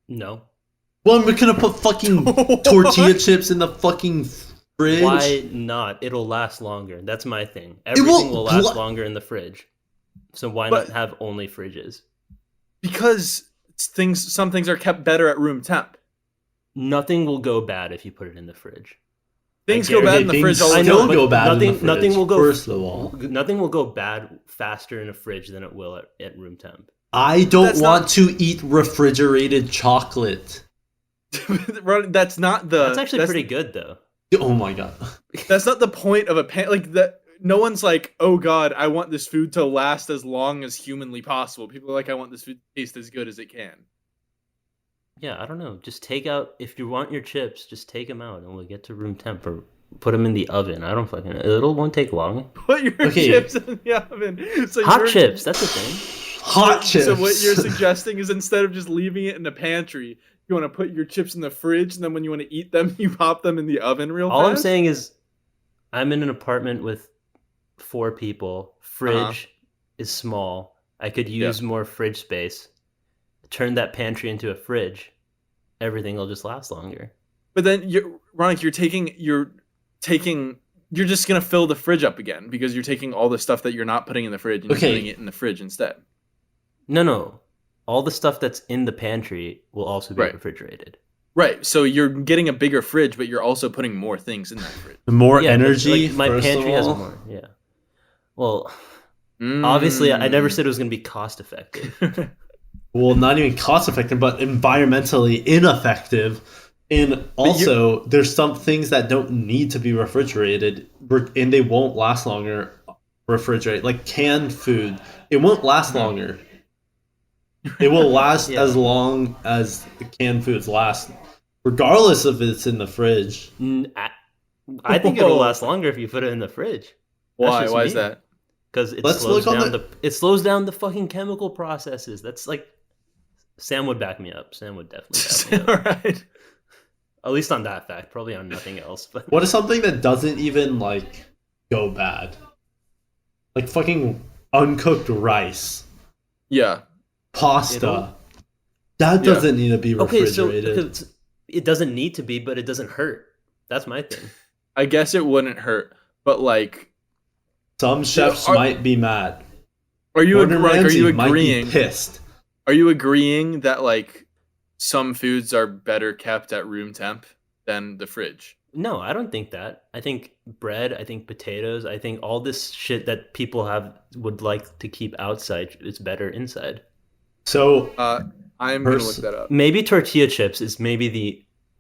No. Well, we're gonna put fucking tortilla chips in the fucking fridge. Why not? It'll last longer. That's my thing. won't Everything will last blo- longer in the fridge. So why But- not have only fridges? Because some things are kept better at room temp. Nothing will go bad if you put it in the fridge. Things I go guarantee bad in the things fridge all the I time. know, still but go bad in the nothing fridge, will go first of all. Nothing will go bad faster in a fridge than it will at room temp. I don't That's want not- to eat refrigerated chocolate. That's not the. That's actually pretty good though. Oh my god. That's not the point of a pan. Like that. No one's like, oh god, I want this food to last as long as humanly possible. People are like, I want this food to taste as good as it can. Yeah, I don't know. Just take out if you want your chips, just take them out and we'll get to room temp or put them in the oven. I don't fucking. Won't take long. Put your Okay. chips in the oven. So Hot you're- chips, that's a thing. Hot chips. So what you're suggesting is instead of just leaving it in the pantry, you want to put your chips in the fridge, and then when you want to eat them, you pop them in the oven real All I'm fast? saying is, I'm in an apartment with 4 people. Fridge Uh-huh. is small. I could use more fridge space. Turn that pantry into a fridge. Everything will just last longer. But then Ronak, you're just gonna fill the fridge up again because you're taking all the stuff that you're not putting in the fridge and Okay. you're putting it in the fridge instead. No. All the stuff that's in the pantry will also be Right. refrigerated. Right. So you're getting a bigger fridge, but you're also putting more things in that fridge. More Yeah, but, energy. like, my first pantry of has all. more. Yeah. Well, obviously, I never said it was going to be cost effective. Well, not even cost effective, but environmentally ineffective. And also, there's some things that don't need to be refrigerated, and they won't last longer refrigerated. Like canned food, it won't last longer. It will last Yeah. as long as the canned foods last, regardless if it's in the fridge. I think it'll Whoa. last longer if you put it in the fridge. Why? Why is that? Because it Let's slows look on down it slows down the fucking chemical processes. That's like Sam would back me up. Sam would definitely back me up. All right. At least on that fact, probably on nothing else. But What is something that doesn't even like go bad? Like fucking uncooked rice, Yeah. pasta. It'll- That Yeah. doesn't need to be okay, so refrigerated. it doesn't need to be, but it doesn't hurt. That's my thing. I guess it wouldn't hurt, but like, Some chefs are- might be mad. are you Gordon Ronak, are Ramsay you might be agreeing? pissed. Are you agreeing that like some foods are better kept at room temp than the fridge? No, I don't think that. I think bread, I think potatoes, I think all this shit that people would like to keep outside is better inside. So I'm gonna look that up. Maybe tortilla chips is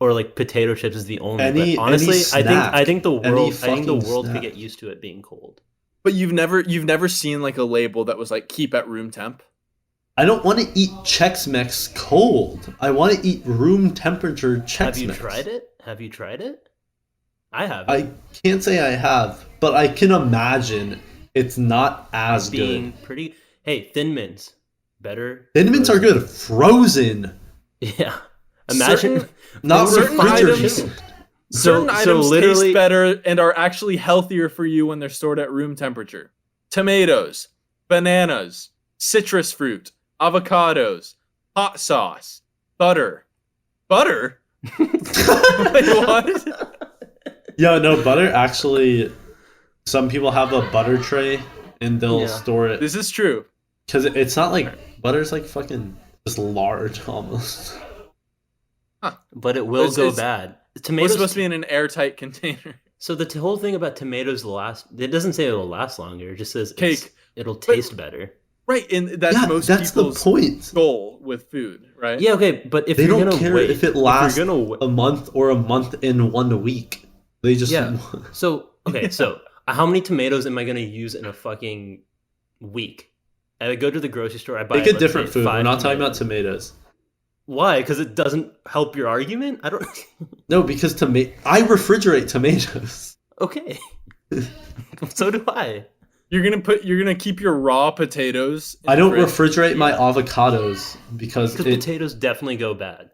or like potato chips is the only. Any- but honestly, any I think the snack, any world fucking could snack. get used to it being cold. But you've never seen like a label that was like keep at room temp. I don't want to eat Chex Mix cold. I want to eat room temperature Chex Have you Mix. tried it? Have you tried it? I have. I can't say I have, but I can imagine it's not as being good. pretty. Hey, Thin Mints, better. Thin Mints are frozen. good frozen, Yeah, imagine. Certain- not Certain refrigerated. items- Certain items taste better and are actually healthier for you when they're stored at room temperature. Tomatoes, bananas, citrus fruit, avocados, hot sauce, butter. Butter? Wait, what? Yeah, no, butter actually. Some people have a butter tray and they'll Yeah. store it This is true. because it's not like butter's like fucking just large almost. But it will It's- go it's- bad. It's Tomatoes. supposed to be in an airtight container. So the whole thing about tomatoes last. It doesn't say it'll last longer. It just says Cake. it'll taste better. Right, and that's Yeah, most that's the people's point. goal with food, right? Yeah, okay, but if They you're don't gonna care wait, if it lasts you're gonna wait, a month or a month in 1 week. They just Yeah. So okay, so how many tomatoes am I gonna use in a fucking week? I go to the grocery store. I buy pick a let's different say, food. We're 5 not talking about tomatoes. tomatoes. Why? Because it doesn't help your argument? I don't. No, because I refrigerate tomatoes. Okay. So do I. You're gonna keep your raw potatoes. In I the don't fridge? refrigerate my avocados because Potatoes definitely go bad.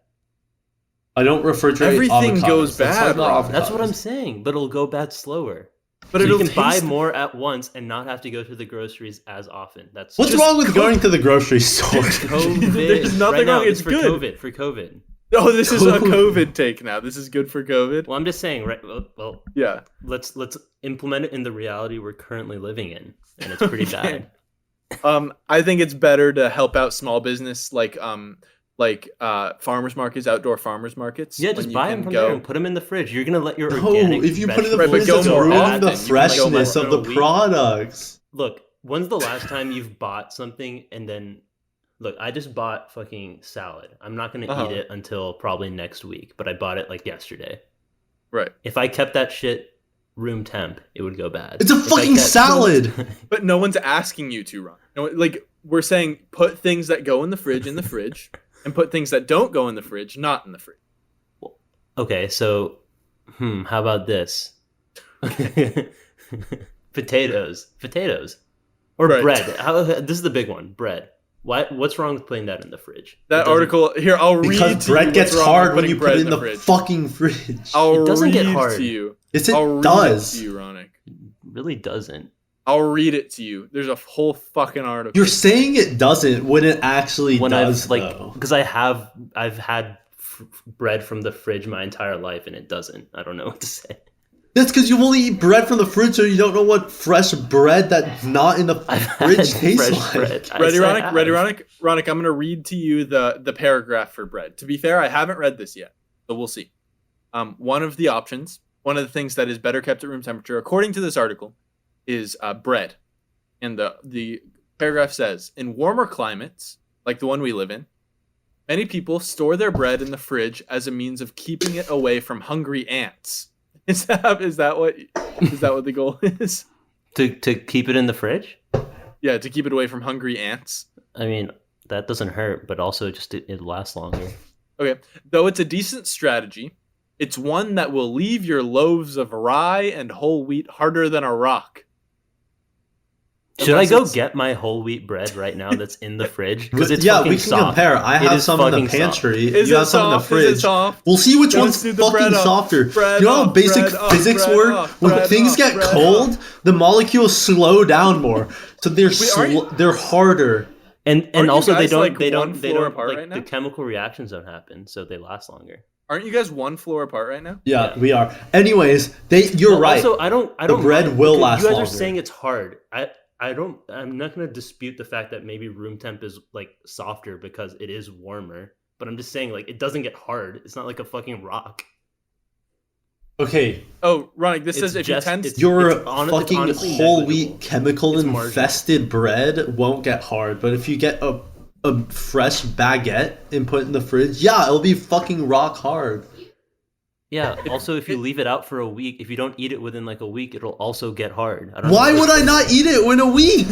I don't refrigerate Everything avocados. goes That's bad, not Rob. That's what I'm avocados. saying, but it'll go bad slower. But So you it'll can buy taste- more at once and not have to go to the groceries as often. That's What's Just wrong with cook- going to the grocery store? COVID. There's nothing right now, wrong, it's for good. COVID. For COVID. Oh, this is a COVID. COVID take now. This is good for COVID. Well, I'm just saying. Right. Well, Yeah. let's implement it in the reality we're currently living in, and it's pretty Okay. bad. I think it's better to help out small business like farmers markets, outdoor farmers markets. Yeah, when just you buy can them from go. there and put them in the fridge. You're gonna let your No, organic. if you put it in the Right, but fridge, go it's more ruining often. the You can go freshness more of the in a week. products. Look, when's the last time you've bought something and then look, I just bought fucking salad. I'm not going to Uh-huh. eat it until probably next week, but I bought it like yesterday. Right. If I kept that shit room temp, it would go bad. It's a If I fucking kept- salad. But no one's asking you to, Ron. No, like we're saying, put things that go in the fridge, and put things that don't go in the fridge not in the fridge. Okay, so how about this? Potatoes. Or Right. bread. This is the big one, bread. What's wrong with putting that in the fridge? It That doesn't- article here, I'll read Because to bread you gets what's wrong hard with when putting you put bread it in the fridge. fucking fridge. I'll It doesn't get read hard. to you. Yes, it I'll read does. it to you, Ronak. really doesn't. I'll read it to you. There's a whole fucking article. You're saying it doesn't when it actually When does, I've though. because I've had bread from the fridge my entire life and it doesn't. I don't know what to say. That's because you only eat bread from the fridge, so you don't know what fresh bread that's not in the I've fridge had tastes fresh like. bread. Ready, I Ronak? have. Ready, Ronak? Ronak, I'm gonna read to you the paragraph for bread. To be fair, I haven't read this yet, so we'll see. One of the options, one of the things that is better kept at room temperature, according to this article, is bread. And the paragraph says, in warmer climates, like the one we live in, many people store their bread in the fridge as a means of keeping it away from hungry ants. Is that what the goal is? to keep it in the fridge. Yeah, to keep it away from hungry ants. I mean, that doesn't hurt, but also just it lasts longer. Okay. Though it's a decent strategy, it's one that will leave your loaves of rye and whole wheat harder than a rock. Should I Unless go it's- get my whole wheel bread right now that's in the fridge? Because it's Yeah, fucking we can soft. compare. I It have is some in the fucking soft. pantry. Is You it have some in the soft? Is it fridge. soft? We'll see which Let's one's do the bread fucking up. softer. Bread You know how up, basic bread up, physics bread work? up, When bread things up, get bread cold, up. the molecules slow down more, so they're aren't you- they're harder. And you also they guys, don't like, they one don't they floor don't apart like right now? the chemical reactions don't happen, so they last longer. Aren't you guys one floor apart right now? Yeah, Yeah. we are. Anyways, you're Well, right. Also, I don't bread mind, will because last You guys longer. are saying it's hard. I'm not going to dispute the fact that maybe room temp is like softer because it is warmer, but I'm just saying like it doesn't get hard. It's not like a fucking rock. Okay, Oh, Ronak, this It's says if you just- tend it's- your it's fucking honestly whole negligible. wheat chemical It's marginal. infested bread won't get hard, but if you get a fresh baguette and put it in the fridge, yeah, it'll be fucking rock hard. Yeah. Also, if you leave it out for a week, if you don't eat it within like a week, it'll also get hard. I don't Why know. would I not eat it in a week?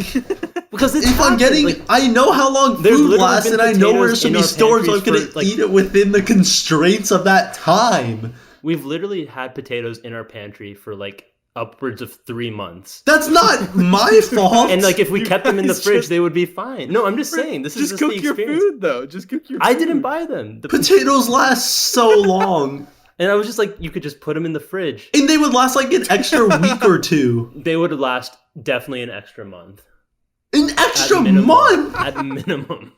Because it's If I'm happened, getting, like, I know how long there's food literally lasts, been and I know where it potatoes should in be our stored, so I'm pantries gonna for, like- eat it within the constraints of that time. we've literally had potatoes in our pantry for like upwards of 3 months. That's not my fault. And like if we You kept them in the guys fridge, just- they would be fine. No, I'm just saying this is just just cook the your experience. food though. Just cook your food. I didn't buy them. Potatoes last so long, And I was just like, you could just put them in the fridge. and they would last like an extra week or two. They would last definitely an extra month. An At extra minimum. month. At minimum.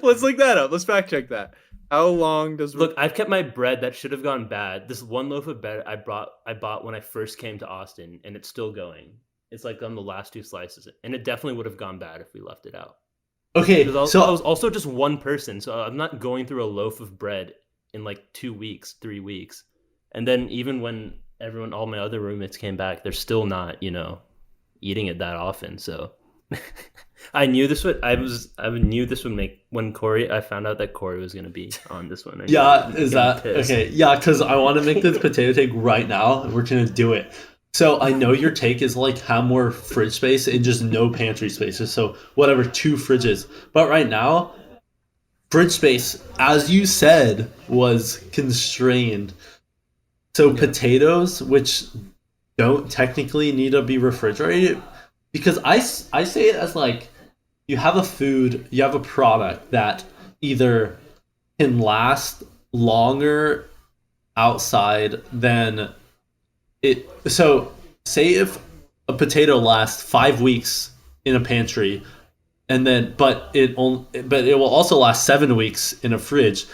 Let's look that up. Let's fact check that. How long does Look, I've kept my bread that should have gone bad. This one loaf of bread I bought when I first came to Austin, and it's still going. It's like on the last 2 slices, and it definitely would have gone bad if we left it out. Okay, Because so I was also just one person, so I'm not going through a loaf of bread in like 2 weeks, 3 weeks. And then even when all my other roommates came back, they're still not, eating it that often. So I knew this would make when I found out that Corey was gonna be on this one. I knew yeah, he was is getting that pissed. okay? Yeah, because I want to make this potato take right now, and we're gonna do it. So I know your take is like have more fridge space and just no pantry spaces. So whatever, 2 fridges. But right now, fridge space, as you said, was constrained. So potatoes, which don't technically need to be refrigerated, because I say it as like you have a product that either can last longer outside than it. So say if a potato lasts 5 weeks in a pantry, and then but it will also last 7 weeks in a fridge.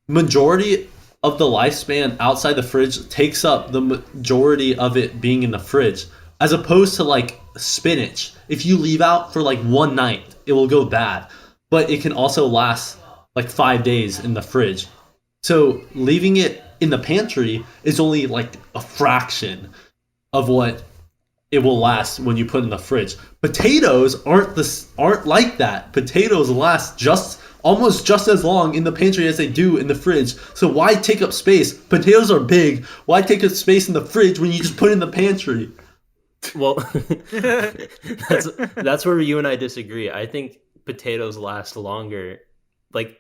Majority of the lifespan outside the fridge takes up the majority of it being in the fridge, as opposed to like spinach. If you leave out for like one night, it will go bad, but it can also last like 5 days in the fridge. So leaving it in the pantry is only like a fraction of what it will last when you put it in the fridge. Potatoes aren't like that. Potatoes last almost just as long in the pantry as they do in the fridge. So why take up space? Potatoes are big. Why take up space in the fridge when you just put it in the pantry? Well, that's where you and I disagree. I think potatoes last longer, like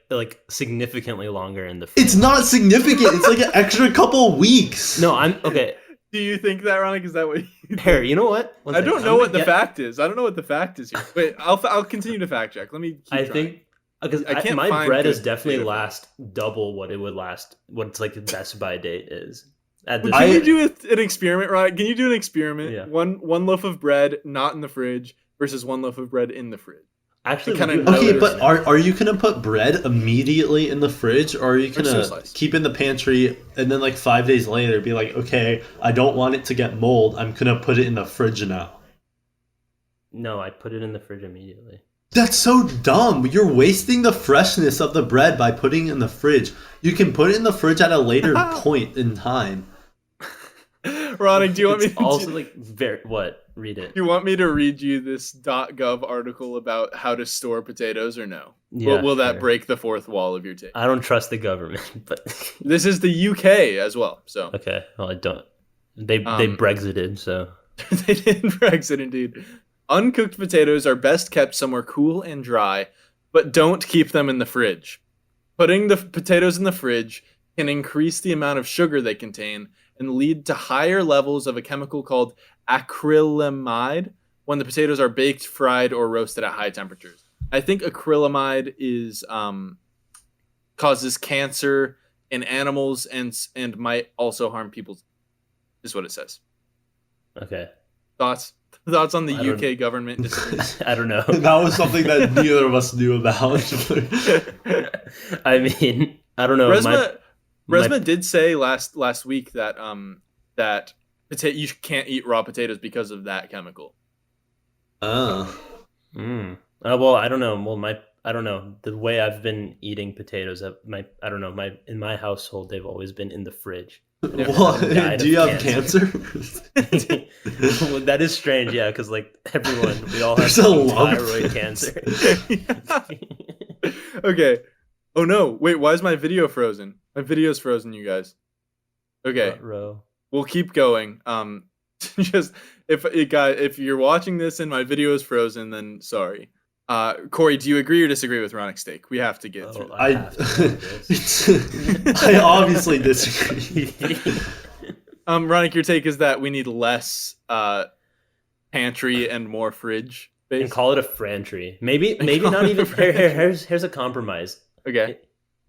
significantly longer in the fridge. It's not significant. It's like an extra couple weeks. No, I'm okay. Do you think that, Ronak? Is that what you think? Harry, you know what? I don't know what the fact is. I don't know what the fact is here. Wait, I'll continue to fact check. Let me keep I trying. think because I can't my find bread good is definitely potato last double what it would last. What's like the best by date is. At this Can you do an experiment, right? Can you do an experiment? Yeah. One loaf of bread not in the fridge versus one loaf of bread in the fridge. Actually, kinda we do know have Okay, there's- but are you gonna put bread immediately in the fridge, or are you so gonna sliced. keep in the pantry and then like 5 days later be like, okay, I don't want it to get mold, I'm gonna put it in the fridge now? No, I put it in the fridge immediately. That's so dumb. You're wasting the freshness of the bread by putting it in the fridge. You can put it in the fridge at a later point in time. Ronak, do you want me It's to also like very what? Read it. do you want me to read you this .gov article about how to store potatoes or no? Yeah, Will that sure. break the fourth wall of your take? I don't trust the government, but This is the UK as well, so okay. Well, I don't. They Um, Brexited, so they did Brexit indeed. Uncooked potatoes are best kept somewhere cool and dry, but don't keep them in the fridge. Putting the potatoes in the fridge can increase the amount of sugar they contain and lead to higher levels of a chemical called acrylamide when the potatoes are baked, fried, or roasted at high temperatures. I think acrylamide is causes cancer in animals and might also harm people. Is what it says. okay. Thoughts on the I don't- UK government disagrees? I don't know. That was something that neither of us knew about. I mean, I don't know. Resma did say last week that that you can't eat raw potatoes because of that chemical. Oh. Well, I don't know. Well, I don't know. The way I've been eating potatoes, I don't know. In my household, they've always been in the fridge. What? Died Do you of have cancer? Well, that is strange, yeah, because like everyone, we all have There's a lump. thyroid cancer. Okay. Oh no! Wait, why is my video frozen? My video's frozen, you guys. Okay, Row. we'll keep going. Just if you're watching this and my video is frozen, then sorry. Corey, do you agree or disagree with Ronik's take? We have to get through. I have to know this. I obviously disagree. Ronik, your take is that we need less pantry and more fridge space. And call it a frantry. Maybe not even. Here's a compromise. Okay.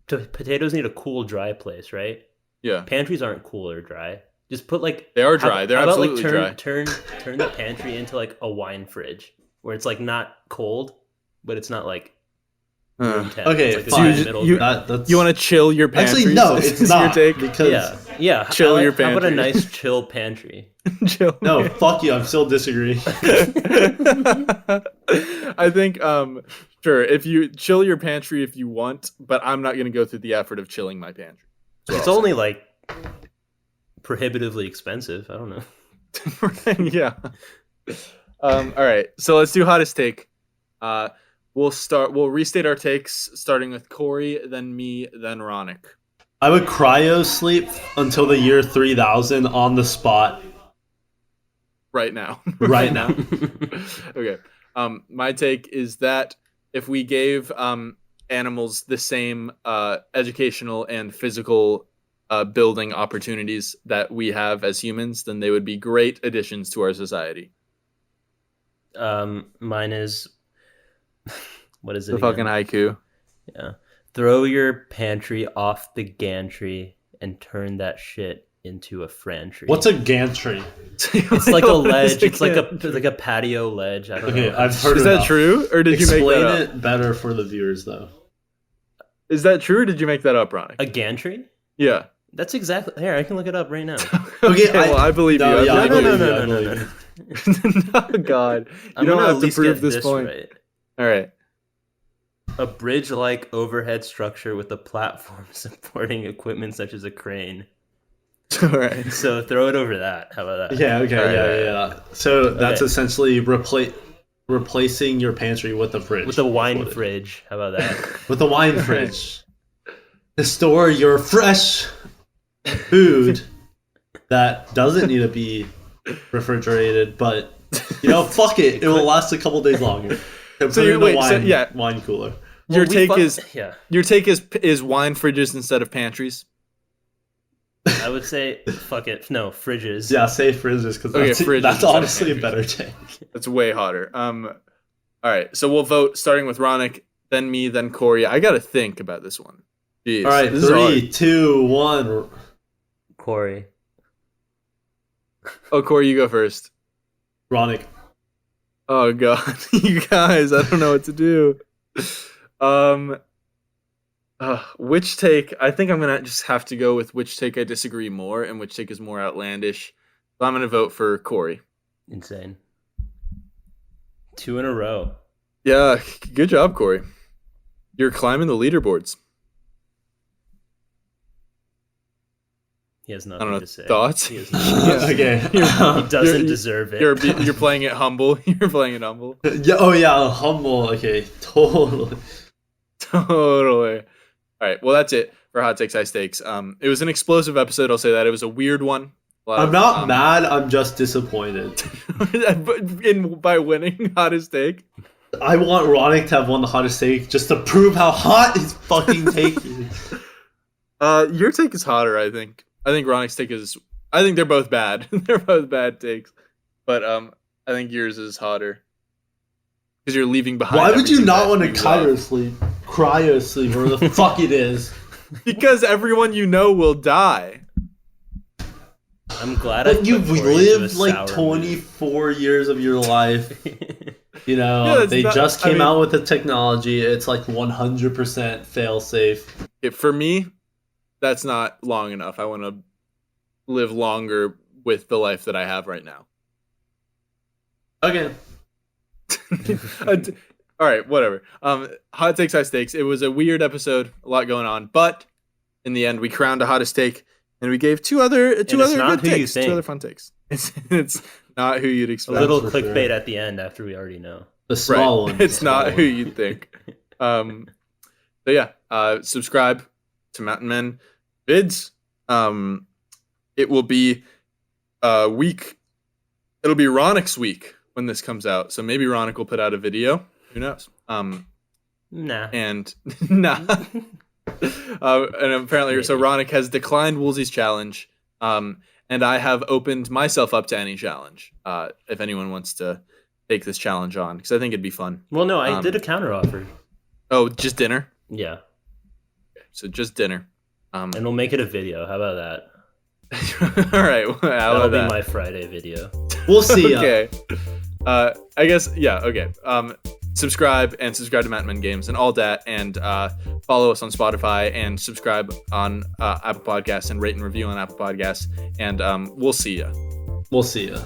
Potatoes need a cool, dry place, right? Yeah. Pantries aren't cool or dry. Just put like They are dry. They're how about, absolutely dry. Turn the pantry into like a wine fridge where it's like not cold, but it's not like room temp. Okay, It's like fine. in the middle ground. That's... You want to chill your pantry? Actually, no, Is it's this not. your take? Because Yeah. Chill your How about a pantry. nice chill pantry? Chill. no, fuck you. I'm still disagreeing. I think sure, if you chill your pantry if you want, but I'm not going to go through the effort of chilling my pantry. It's only like prohibitively expensive. I don't know. Yeah. All right. So let's do hottest take. We'll restate our takes starting with Corey, then me, then Ronak. I would cryosleep until the year 3000 on the spot Right now. right now. Okay. My take is that if we gave animals the same educational and physical building opportunities that we have as humans, then they would be great additions to our society. Mine is what is it? The again? fucking haiku. Yeah. Throw your pantry off the gantry and turn that shit into a frantry. What's a gantry? It's like a ledge. It's like a patio ledge. I don't Okay, know. I've heard Is enough. that true, or did Explain you make that up? it better for the viewers, though. Is that true, or did you make that up, Ronak? A gantry? Yeah. That's exactly here. I can look it up right now. Okay, well, I believe no, you. yeah, I I believe believe you. you, I believe you. No, God, I'm you don't gonna have at to least prove get this point. right. All right. A bridge-like overhead structure with a platform supporting equipment such as a crane. All right. So throw it over that. How about that? Yeah, okay, Alright, yeah. So that's Okay. essentially replacing your pantry with a fridge. With a wine That's what it- fridge. How about that? With a wine fridge. To store your fresh food that doesn't need to be refrigerated, but fuck it. It will last a couple days longer. Put So it you- in wait, a so, wine, yeah. wine cooler. Your Well, we take fuck- is yeah. your take is wine fridges instead of pantries. I would say fuck it. No, fridges. Yeah, say fridges because Okay, that's, fridges that's instead of honestly a pantries. better take. That's way hotter. All right. So we'll vote starting with Ronak, then me, then Corey. I got to think about this one. Jeez. All right, This is hard. 3, 2, 1. Corey. Oh, Corey, you go first. Ronak. Oh God, you guys, I don't know what to do. Which take? I think I'm gonna just have to go with which take I disagree more, and which take is more outlandish. So I'm gonna vote for Corey. Insane. 2 in a row. Yeah, good job, Corey. You're climbing the leaderboards. He has I nothing don't know. to say. Thoughts? He has nothing to say. Okay. He doesn't You're- deserve it. You're playing it humble. You're playing it humble. Yeah, oh yeah, humble. Okay, totally. Totally. All right. Well, that's it for Hot Takes, High Stakes. It was an explosive episode. I'll say that. It was a weird one. A lot I'm of, not mad. I'm just disappointed. by winning Hottest Take. I want Ronak to have won the hottest take just to prove how hot his fucking take is. Your take is hotter, I think. I think Ronnik's take is. I think they're both bad. They're both bad takes, but I think yours is hotter because you're leaving behind. Why would you everything not that want to you love. cryosleep, or the fuck it is? Because everyone you know will die. I'm glad I But you've put Corey into a lived like sour 24 years of your life. mood. Yeah, that's They not- just I came mean- out with the technology. It's like 100% fail safe. For me, that's not long enough. I want to live longer with the life that I have right now. Okay. All right, whatever. Hot takes, high stakes. It was a weird episode, a lot going on, but in the end, we crowned a hottest take, and we gave two other it's good not who you takes, two think. other fun takes. It's not who you'd A expect. little for clickbait sure. at the end after we already know. The small Right. one. It's the not small who one. you'd think. So yeah, subscribe to Mountain Men vids. It will be week. It'll be Ronak's week when this comes out. So maybe Ronak will put out a video. Who knows? Nah. And nah. And apparently, so Ronak has declined Woolsey's challenge. And I have opened myself up to any challenge. If anyone wants to take this challenge on, because I think it'd be fun. Well, no, I did a counter offer. Oh, just dinner. Yeah. So just dinner. And we'll make it a video. How about that? All right. Well, how That'll about be that? my Friday video. We'll see. Okay. I guess, yeah, okay. Subscribe to Mountain Men Games and all that, and follow us on Spotify and subscribe on Apple Podcasts and rate and review on Apple Podcasts. And we'll see ya. We'll see ya.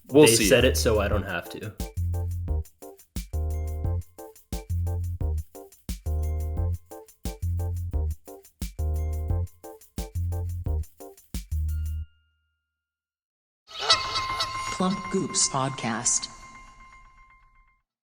We'll They see said ya. it so I don't have to. Plump Goops Podcast.